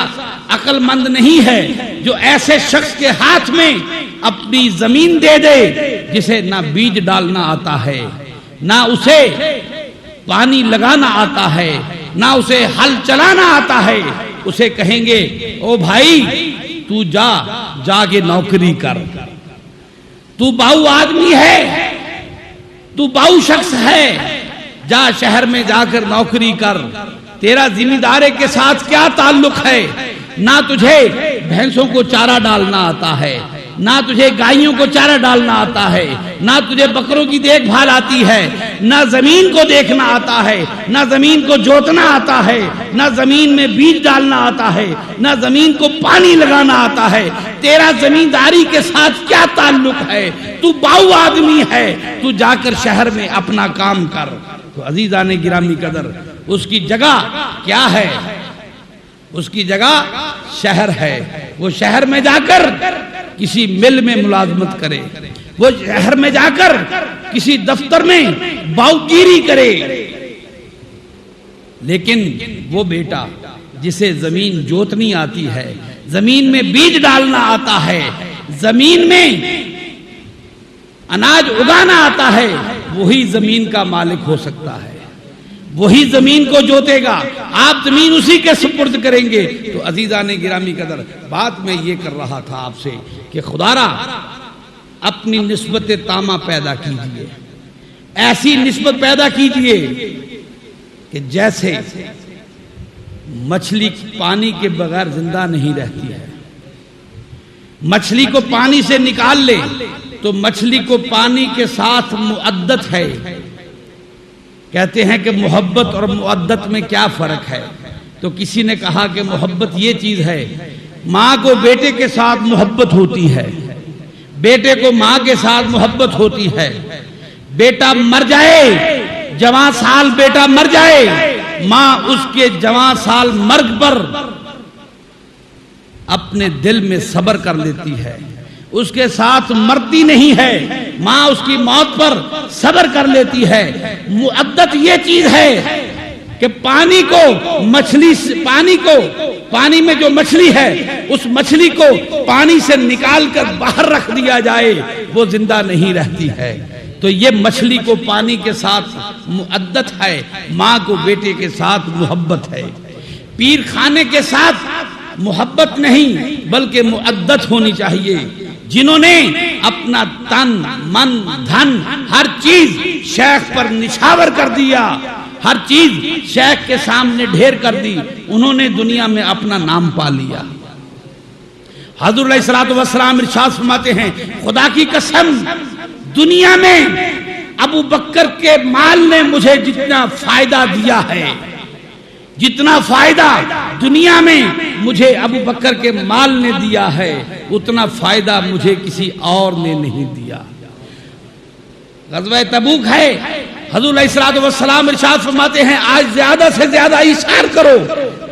عقل مند نہیں ہے جو ایسے شخص کے ہاتھ میں اپنی زمین دے دے جسے نہ بیج ڈالنا آتا ہے، نہ اسے پانی لگانا آتا ہے، نہ اسے ہل چلانا آتا ہے۔ اسے کہیں گے او بھائی تو جا کے نوکری کر، تو باؤ آدمی ہے، تو باؤ شخص ہے، جا شہر میں جا کر نوکری کر۔ تیرا ذمہ داری کے ساتھ کیا تعلق ہے؟ نہ تجھے بھینسوں کو چارہ ڈالنا آتا ہے، نہ تجھے گائیوں کو چارہ ڈالنا آتا ہے، نہ تجھے بکروں کی دیکھ بھال آتی ہے، نہ زمین کو دیکھنا آتا ہے، نہ زمین کو جوتنا آتا ہے، نہ زمین میں بیج ڈالنا آتا ہے، نہ زمین کو پانی لگانا آتا ہے۔ تیرا زمینداری کے ساتھ کیا تعلق ہے؟ تو باؤ آدمی ہے، تو جا کر شہر میں اپنا کام کر۔ تو عزیزان گرامی قدر، اس کی جگہ کیا ہے؟ اس کی جگہ شہر ہے۔ وہ شہر میں جا کر کسی مل میں ملازمت کرے، وہ شہر میں جا کر کسی دفتر میں باؤگیری کرے، لیکن وہ بیٹا جسے زمین جوتنی آتی ہے، زمین میں بیج ڈالنا آتا ہے، زمین میں اناج اگانا آتا ہے، وہی زمین کا مالک ہو سکتا ہے، وہی زمین کو جوتے گا۔ آپ زمین اسی کے سپرد کریں گے۔ تو عزیزان گرامی قدر، بات میں یہ کر رہا تھا آپ سے کہ خدا را اپنی نسبت تامہ پیدا کیجئے، ایسی نسبت پیدا کیجئے کہ جیسے مچھلی پانی کے بغیر زندہ نہیں رہتی ہے، مچھلی کو پانی سے نکال لے تو مچھلی کو پانی کے ساتھ معدت ہے۔ کہتے ہیں کہ محبت اور معدت میں کیا فرق ہے؟ تو کسی نے کہا کہ محبت یہ چیز ہے، ماں کو بیٹے کے ساتھ محبت ہوتی ہے، بیٹے کو ماں کے ساتھ محبت ہوتی ہے، بیٹا مر جائے، جوان سال بیٹا مر جائے، ماں اس کے جوان سال مرگ پر اپنے دل میں صبر کر لیتی ہے، اس کے ساتھ مرتی نہیں ہے، ماں اس کی موت پر صبر کر لیتی ہے۔ معدت یہ چیز ہے کہ پانی میں جو مچھلی ہے اس مچھلی کو پانی سے نکال کر باہر رکھ دیا جائے وہ زندہ نہیں رہتی ہے۔ تو یہ مچھلی کو پانی کے ساتھ معدت ہے، ماں کو بیٹے کے ساتھ محبت ہے۔ پیر خانے کے ساتھ محبت نہیں بلکہ معدت ہونی چاہیے، جنہوں نے اپنا تن من دھن ہر چیز شیخ پر نچھاور کر دیا، ہر چیز شیخ کے سامنے ڈھیر کر دی، انہوں نے دنیا میں اپنا نام پا لیا۔ حضور علیہ الصلوۃ والسلام ارشاد فرماتے ہیں، خدا کی قسم دنیا میں ابو بکر کے مال نے مجھے جتنا فائدہ دیا ہے، جتنا فائدہ دنیا میں مجھے ابو بکر کے مال نے دیا ہے اتنا فائدہ مجھے کسی اور نے نہیں دیا۔ غزوہ تبوک ہے، حضور علیہ الصلوۃ والسلام ارشاد فرماتے ہیں آج زیادہ سے زیادہ اشار کرو،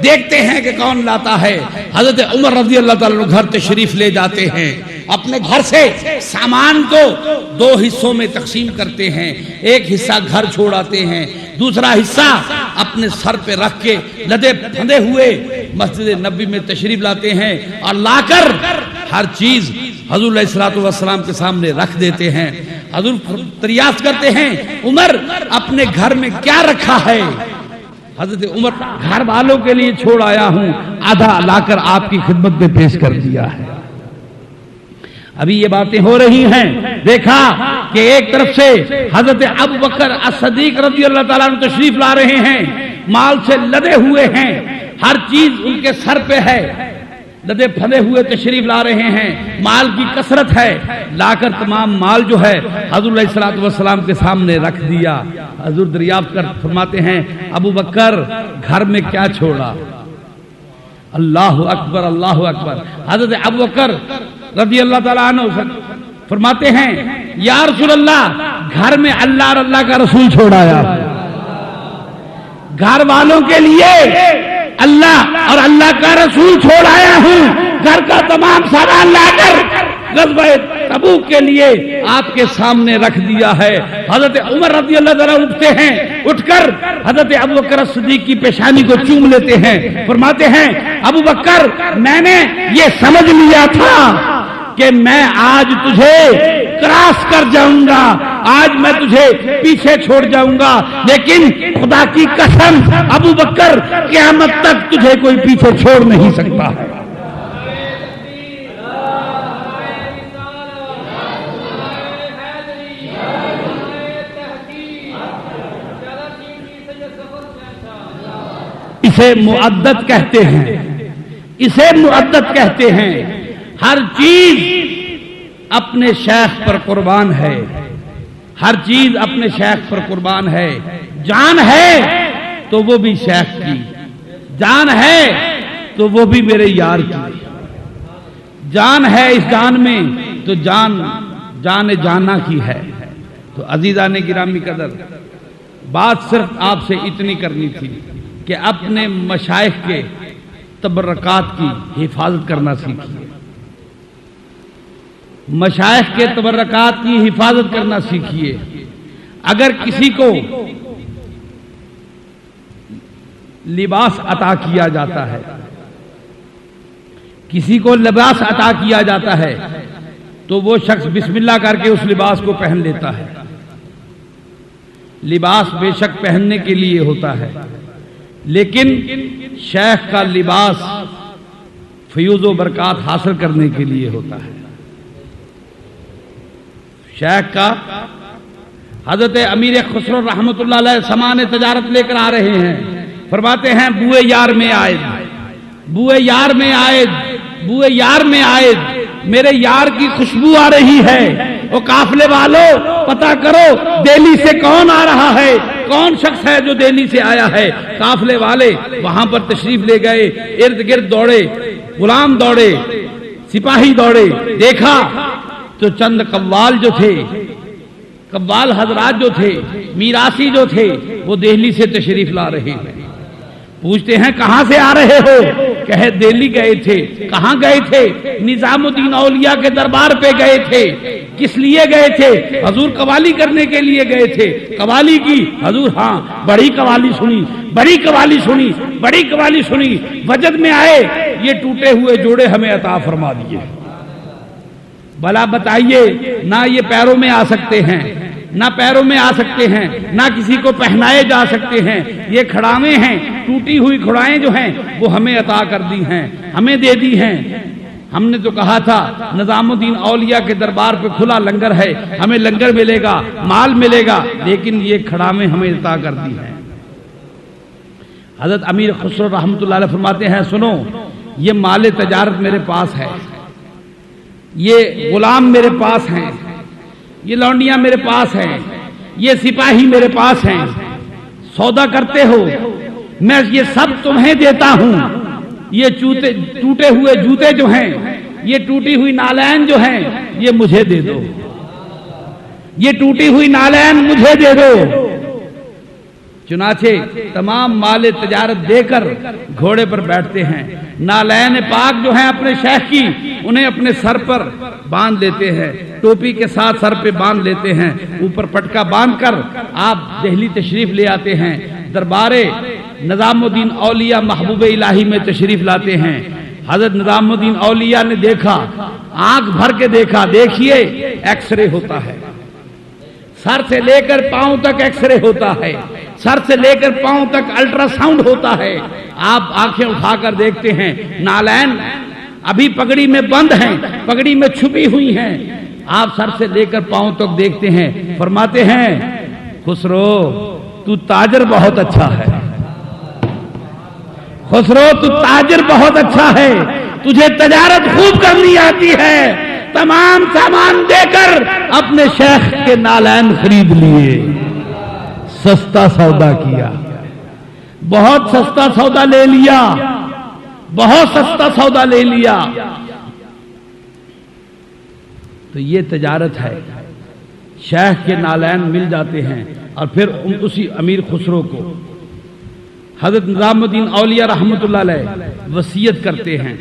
دیکھتے ہیں کہ کون لاتا ہے۔ حضرت عمر رضی اللہ تعالیٰ عنہ گھر تشریف لے جاتے ہیں، اپنے گھر سے سامان کو دو حصوں میں تقسیم کرتے ہیں، ایک حصہ گھر چھوڑ آتے ہیں، دوسرا حصہ اپنے سر پہ رکھ کے لدے پھندے ہوئے مسجد نبی میں تشریف لاتے ہیں اور لا کر ہر چیز حضور علیہ الصلوۃ والسلام کے سامنے رکھ دیتے ہیں۔ حضور دریافت کرتے ہیں عمر اپنے گھر میں کیا رکھا ہے؟ حضرت عمر گھر والوں کے لیے چھوڑ آیا ہوں، آدھا لا کر آپ کی خدمت میں پیش کر دیا ہے۔ ابھی یہ باتیں ہو رہی ہیں، دیکھا کہ ایک طرف سے حضرت ابو بکر الصدیق رضی اللہ تعالیٰ عنہ تشریف لا رہے ہیں، مال سے لدے ہوئے ہیں، ہر چیز ان کے سر پہ ہے، لدے پھدے ہوئے تشریف لا رہے ہیں، مال کی کثرت ہے، لا کر تمام مال جو ہے حضور علیہ الصلوۃ والسلام کے سامنے رکھ دیا۔ حضور دریافت کر فرماتے ہیں ابو بکر گھر میں کیا چھوڑا؟ اللہ اکبر اللہ اکبر۔ حضرت ابو بکر رضی اللہ تعالیٰ عنہ فرماتے ہیں یا رسول اللہ گھر میں اللہ اور اللہ کا رسول چھوڑایا، گھر والوں کے لیے اللہ اور اللہ کا رسول چھوڑایا ہوں، گھر کا تمام سامان لا کر غزوہ تبوک کے لیے آپ کے سامنے رکھ دیا ہے۔ حضرت عمر رضی اللہ تعالیٰ اٹھتے ہیں، اٹھ کر حضرت ابو بکر الصدیق کی پیشانی کو چوم لیتے ہیں، فرماتے ہیں ابو بکر میں نے یہ سمجھ لیا تھا کہ میں آج تجھے کراس کر جاؤں گا، آج میں تجھے پیچھے چھوڑ جاؤں گا، لیکن خدا کی قسم ابو بکر قیامت تک تجھے کوئی پیچھے چھوڑ نہیں سکتا ہے۔ اسے معدت کہتے ہیں، اسے معدت کہتے ہیں۔ ہر چیز اپنے شیخ پر قربان ہے، ہر چیز اپنے شیخ پر قربان ہے۔ جان ہے تو وہ بھی شیخ کی، جان ہے تو وہ بھی میرے یار کی، جان ہے اس جان میں تو جان جانا کی ہے۔ تو عزیزان گرامی قدر، بات صرف آپ سے اتنی کرنی تھی کہ اپنے مشائخ کے تبرکات کی حفاظت کرنا سیکھیے، مشائخ کے تبرکات کی حفاظت کرنا سیکھیے۔ اگر کسی کو لباس عطا کیا جاتا ہے، کسی کو لباس عطا کیا جاتا ہے تو وہ شخص بسم اللہ کر کے اس لباس کو پہن لیتا ہے۔ لباس بے شک پہننے کے لیے ہوتا ہے، لیکن شیخ کا لباس فیوز و برکات حاصل کرنے کے لیے ہوتا ہے۔ شیخ کا حضرت امیر خسرو رحمۃ اللہ علیہ سامان تجارت لے کر آ رہے ہیں. فرماتے ہیں بوئے یار میں آئے، بوئے یار میں آئے، بوئے یار میں آئے، میرے یار کی خوشبو آ رہی ہے. وہ قافلے والوں پتہ کرو دہلی سے کون آ رہا ہے، کون شخص ہے جو دہلی سے آیا ہے. قافلے والے وہاں پر تشریف لے گئے، ارد گرد دوڑے، غلام دوڑے، سپاہی دوڑے. دیکھا تو چند قوال جو تھے، قوال حضرات جو تھے، میراثی جو تھے، وہ دہلی سے تشریف لا رہے ہیں. پوچھتے ہیں کہاں سے آ رہے ہو؟ کہے دہلی گئے تھے. کہاں گئے تھے؟ نظام الدین اولیاء کے دربار پہ گئے تھے. کس لیے گئے تھے؟ حضور قوالی کرنے کے لیے گئے تھے. قوالی کی حضور؟ ہاں بڑی قوالی سنی، بڑی قوالی سنی، بڑی قوالی سنی. وجد میں آئے یہ ٹوٹے ہوئے جوڑے ہمیں عطا فرما دیے. بھلا بتائیے، نہ یہ پیروں میں آ سکتے ہیں، نہ پیروں میں آ سکتے ہیں، نہ کسی کو پہنائے جا سکتے ہیں. یہ کھڑاویں ہیں، ٹوٹی ہوئی کھڑائیں جو ہیں وہ ہمیں عطا کر دی ہیں، ہمیں دے دی ہیں. ہم نے تو کہا تھا نظام الدین اولیاء کے دربار پہ کھلا لنگر ہے، ہمیں لنگر ملے گا، مال ملے گا، لیکن یہ کھڑاویں ہمیں عطا کر دی ہیں. حضرت امیر خسرو رحمۃ اللہ علیہ فرماتے ہیں سنو، یہ مال تجارت میرے پاس ہے، یہ غلام میرے پاس ہیں، یہ لونڈیاں میرے پاس ہیں، یہ سپاہی میرے پاس ہیں. سودا کرتے ہو، میں یہ سب تمہیں دیتا ہوں. یہ ٹوٹے ہوئے جوتے جو ہیں، یہ ٹوٹی ہوئی نالین جو ہیں، یہ مجھے دے دو، یہ ٹوٹی ہوئی نالین مجھے دے دو. چنانچہ تمام مال تجارت دے کر گھوڑے پر بیٹھتے ہیں. نالین پاک جو ہیں اپنے شیخ کی، انہیں اپنے سر پر باندھ لیتے ہیں، ٹوپی کے ساتھ سر پہ باندھ لیتے ہیں، اوپر پٹکا باندھ کر آپ دہلی تشریف لے آتے ہیں. دربار نظام الدین اولیاء محبوب الہی میں تشریف لاتے ہیں. حضرت نظام الدین اولیاء نے دیکھا، آنکھ بھر کے دیکھا. دیکھیے ایکس رے ہوتا ہے، سر سے لے کر پاؤں تک ایکس رے ہوتا ہے، سر سے لے کر پاؤں تک الٹرا ساؤنڈ ہوتا ہے. آپ آنکھیں اٹھا کر دیکھتے ہیں، نالین ابھی پگڑی میں بند ہیں، پگڑی میں چھپی ہوئی ہیں. آپ سر سے لے کر پاؤں تک دیکھتے ہیں. فرماتے ہیں خسرو تو تاجر بہت اچھا ہے، خسرو تو تاجر بہت اچھا ہے، تجھے تجارت خوب کرنی آتی ہے. تمام سامان دے کر اپنے شیخ کے نالین خرید لیے. سستا سودا کیا، بہت سستا سودا لے لیا، بہت سستا سودا لے لیا. تو یہ تجارت ہے. شیخ کے نالین مل جاتے ہیں اور پھر اسی امیر خسرو کو حضرت نظام الدین اولیاء رحمۃ اللہ علیہ وصیت کرتے ہیں.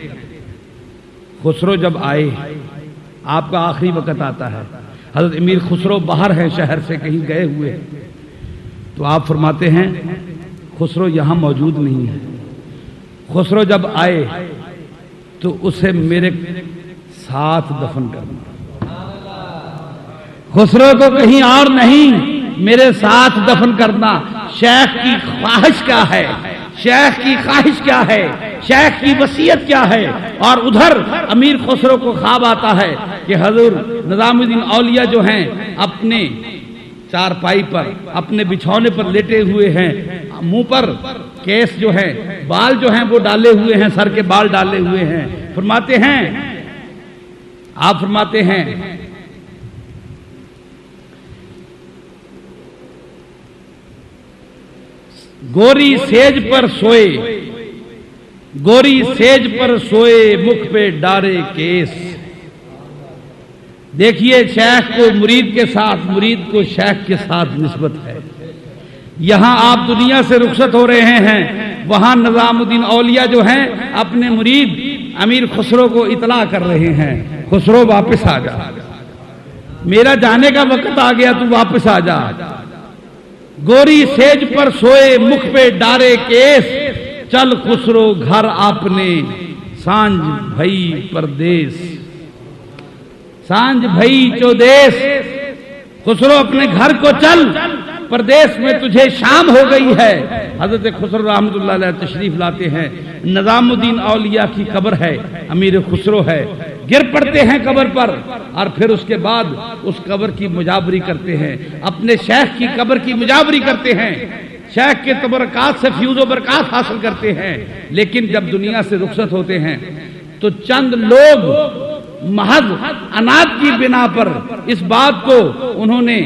خسرو جب آئے، آپ کا آخری وقت آتا ہے، حضرت امیر خسرو باہر ہیں، شہر سے کہیں گئے ہوئے، تو آپ فرماتے ہیں خسرو یہاں موجود نہیں ہے. خسرو جب آئے تو اسے میرے ساتھ دفن کرنا. خسرو کو کہیں اور نہیں، میرے ساتھ دفن کرنا. شیخ کی خواہش کیا ہے، شیخ کی خواہش کیا ہے، شیخ کی وصیت کیا ہے. اور ادھر امیر خسرو کو خواب آتا ہے کہ حضور نظام الدین اولیاء جو ہیں اپنے چارپائی پر، اپنے بچھونے پر لیٹے ہوئے ہیں، منہ پر کیس جو ہے، بال جو ہیں وہ ڈالے ہوئے ہیں، سر کے بال ڈالے ہوئے ہیں. فرماتے ہیں، آپ فرماتے ہیں گوری سیج پر سوئے، گوری سیج پر سوئے، مکھ پہ ڈارے کیس. دیکھیے شیخ کو مرید کے ساتھ، مرید کو شیخ کے ساتھ نسبت ہے. یہاں آپ دنیا سے رخصت ہو رہے ہیں، وہاں نظام الدین اولیاء جو ہیں اپنے مرید امیر خسرو کو اطلاع کر رہے ہیں، خسرو واپس آ جا، میرا جانے کا وقت آ گیا، تو واپس آ جا. گوری سیج پر سوئے، مکھ پہ ڈارے کیس، چل خسرو گھر اپنے، سانج بھئی پردیس. سانج بھئی چودیس، خسرو اپنے گھر کو چل، پردیس میں تجھے شام ہو گئی ہے. حضرت خسرو رحمۃ اللہ علیہ تشریف لاتے ہیں. نظام الدین اولیاء کی قبر ہے، امیر خسرو ہے. گر پڑتے ہیں قبر پر اور پھر اس کے بعد اس قبر کی مجابری کرتے ہیں، اپنے شیخ کی قبر کی مجابری کرتے ہیں، شیخ کے تبرکات سے فیوز و برکات حاصل کرتے ہیں، لیکن جب دنیا سے رخصت ہوتے ہیں تو چند لوگ محض عناد کی بنا پر اس بات کو انہوں نے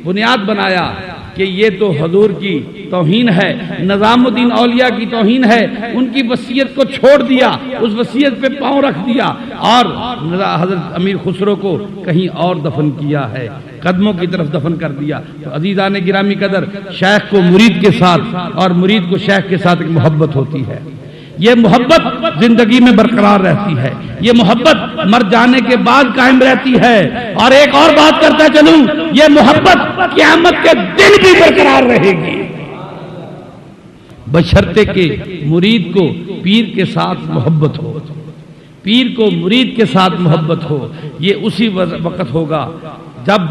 بنیاد بنایا کہ یہ تو حضور کی توہین ہے، نظام الدین اولیاء کی توہین ہے، ان کی وصیت کو چھوڑ دیا، اس وصیت پہ پاؤں رکھ دیا اور حضرت امیر خسرو کو کہیں اور دفن کیا ہے، قدموں کی طرف دفن کر دیا۔ تو عزیزان گرامی قدر، شیخ کو مرید کے ساتھ اور مرید کو شیخ کے ساتھ ایک محبت ہوتی ہے، یہ محبت زندگی میں برقرار رہتی ہے، یہ محبت مر جانے کے بعد قائم رہتی ہے، اور ایک اور بات کرتا چلوں، یہ محبت قیامت کے دن بھی برقرار رہے گی، بشرطے کہ مرید کو پیر کے ساتھ محبت ہو، پیر کو مرید کے ساتھ محبت ہو۔ یہ اسی وقت ہوگا جب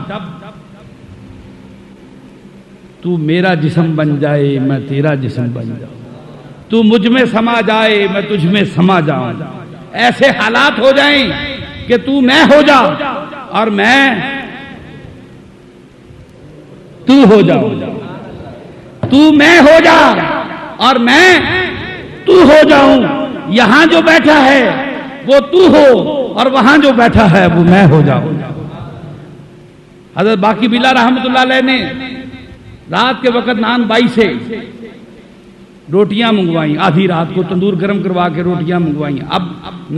تو میرا جسم بن جائے میں تیرا جسم بن جاؤں، تو مجھ میں سما جائے میں تجھ میں سما جاؤں، ایسے حالات ہو جائیں کہ تو میں ہو جا اور میں تو ہو جاؤں، تو میں ہو جا اور میں تو ہو جاؤں، یہاں جو بیٹھا ہے وہ تو ہو اور وہاں جو بیٹھا ہے وہ میں ہو جاؤں۔ حضرت باقی بلا رحمت اللہ علیہ نے رات کے وقت نان بائی سے روٹیاں منگوائیں، آدھی رات کو تندور گرم کروا کے روٹیاں منگوائیں۔ اب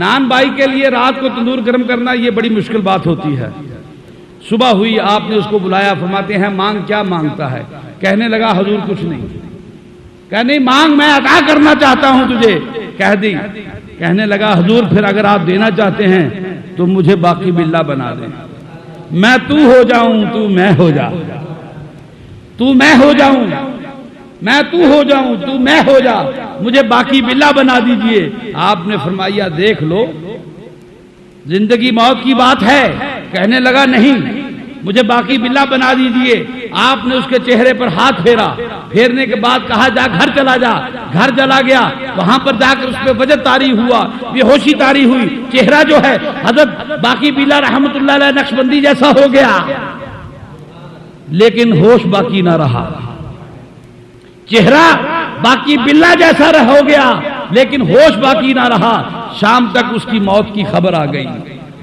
نان بائی کے لیے رات کو تندور گرم کرنا یہ بڑی مشکل بات ہوتی ہے۔ صبح ہوئی، آپ نے اس کو بلایا، فرماتے ہیں مانگ، کیا مانگتا ہے؟ کہنے لگا حضور کچھ نہیں۔ کہنے نہیں مانگ، میں عطا کرنا چاہتا ہوں تجھے۔ کہہ دی۔ کہنے لگا حضور پھر اگر آپ دینا چاہتے ہیں تو مجھے باقی باللہ بنا دیں، میں تو ہو جاؤں تو میں ہو جا، تو میں ہو جاؤں میں تو ہو جاؤں تو میں ہو جا، مجھے باقی باللہ بنا دیجئے۔ آپ نے فرمایا دیکھ لو زندگی موت کی بات ہے۔ کہنے لگا نہیں، مجھے باقی باللہ بنا دیجئے۔ آپ نے اس کے چہرے پر ہاتھ پھیرا، پھیرنے کے بعد کہا جا گھر چلا جا۔ گھر چلا گیا، وہاں پر جا کر اس پہ وجد طاری ہوا، بے ہوشی طاری ہوئی، چہرہ جو ہے حضرت باقی باللہ رحمت اللہ علیہ نقشبندی جیسا ہو گیا، لیکن ہوش باقی نہ رہا۔ چہرہ باقی باللہ جیسا ہو گیا لیکن ہوش باقی نہ رہا۔ شام تک اس کی موت کی خبر آ گئی۔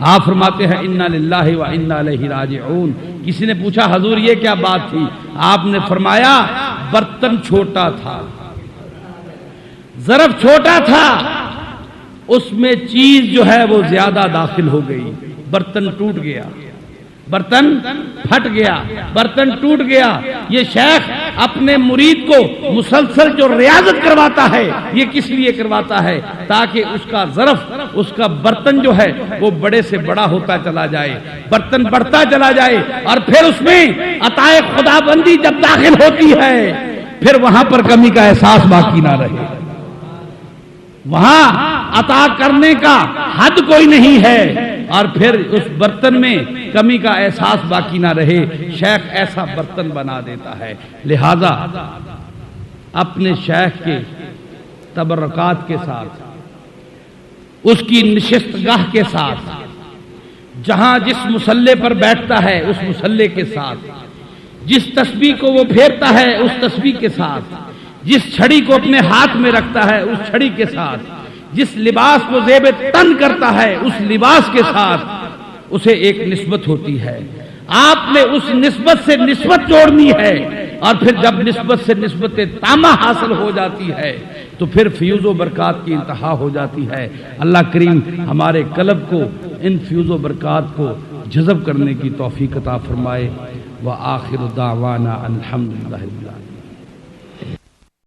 آپ فرماتے ہیں انا للہ و انا الیہ راجعون۔ کسی نے پوچھا حضور یہ کیا بات تھی؟ آپ نے فرمایا برتن چھوٹا تھا، ظرف چھوٹا تھا، اس میں چیز جو ہے وہ زیادہ داخل ہو گئی، برتن ٹوٹ گیا، برتن پھٹ گیا، برتن ٹوٹ گیا۔ یہ شیخ اپنے مرید کو مسلسل جو ریاضت کرواتا ہے یہ کس لیے کرواتا ہے؟ تاکہ اس کا ظرف، اس کا برتن جو ہے وہ بڑے سے بڑا ہوتا چلا جائے، برتن بڑھتا چلا جائے، اور پھر اس میں عطائے خدا بندی جب داخل ہوتی ہے پھر وہاں پر کمی کا احساس باقی نہ رہے، وہاں عطا کرنے کا حد کوئی نہیں ہے، اور پھر اس برتن میں کمی کا احساس باقی نہ رہے۔ شیخ ایسا برتن بنا دیتا ہے۔ لہذا اپنے شیخ کے تبرکات کے ساتھ، اس کی نشست گاہ کے ساتھ، جہاں جس مصلے پر بیٹھتا ہے اس مصلے کے ساتھ، جس تسبیح کو وہ پھیرتا ہے اس تسبیح کے ساتھ، جس چھڑی کو اپنے ہاتھ میں رکھتا ہے اس چھڑی کے ساتھ، جس لباس کو زیب تن کرتا ہے اس لباس کے ساتھ اسے ایک نسبت ہوتی ہے۔ آپ نے اس نسبت سے نسبت جوڑنی ہے، اور پھر جب نسبت سے نسبت تامہ حاصل ہو جاتی ہے تو پھر فیوز و برکات کی انتہا ہو جاتی ہے۔ اللہ کریم ہمارے قلب کو ان فیوز و برکات کو جذب کرنے کی توفیق عطا فرمائے۔ وآخر دعوانا الحمدللہ۔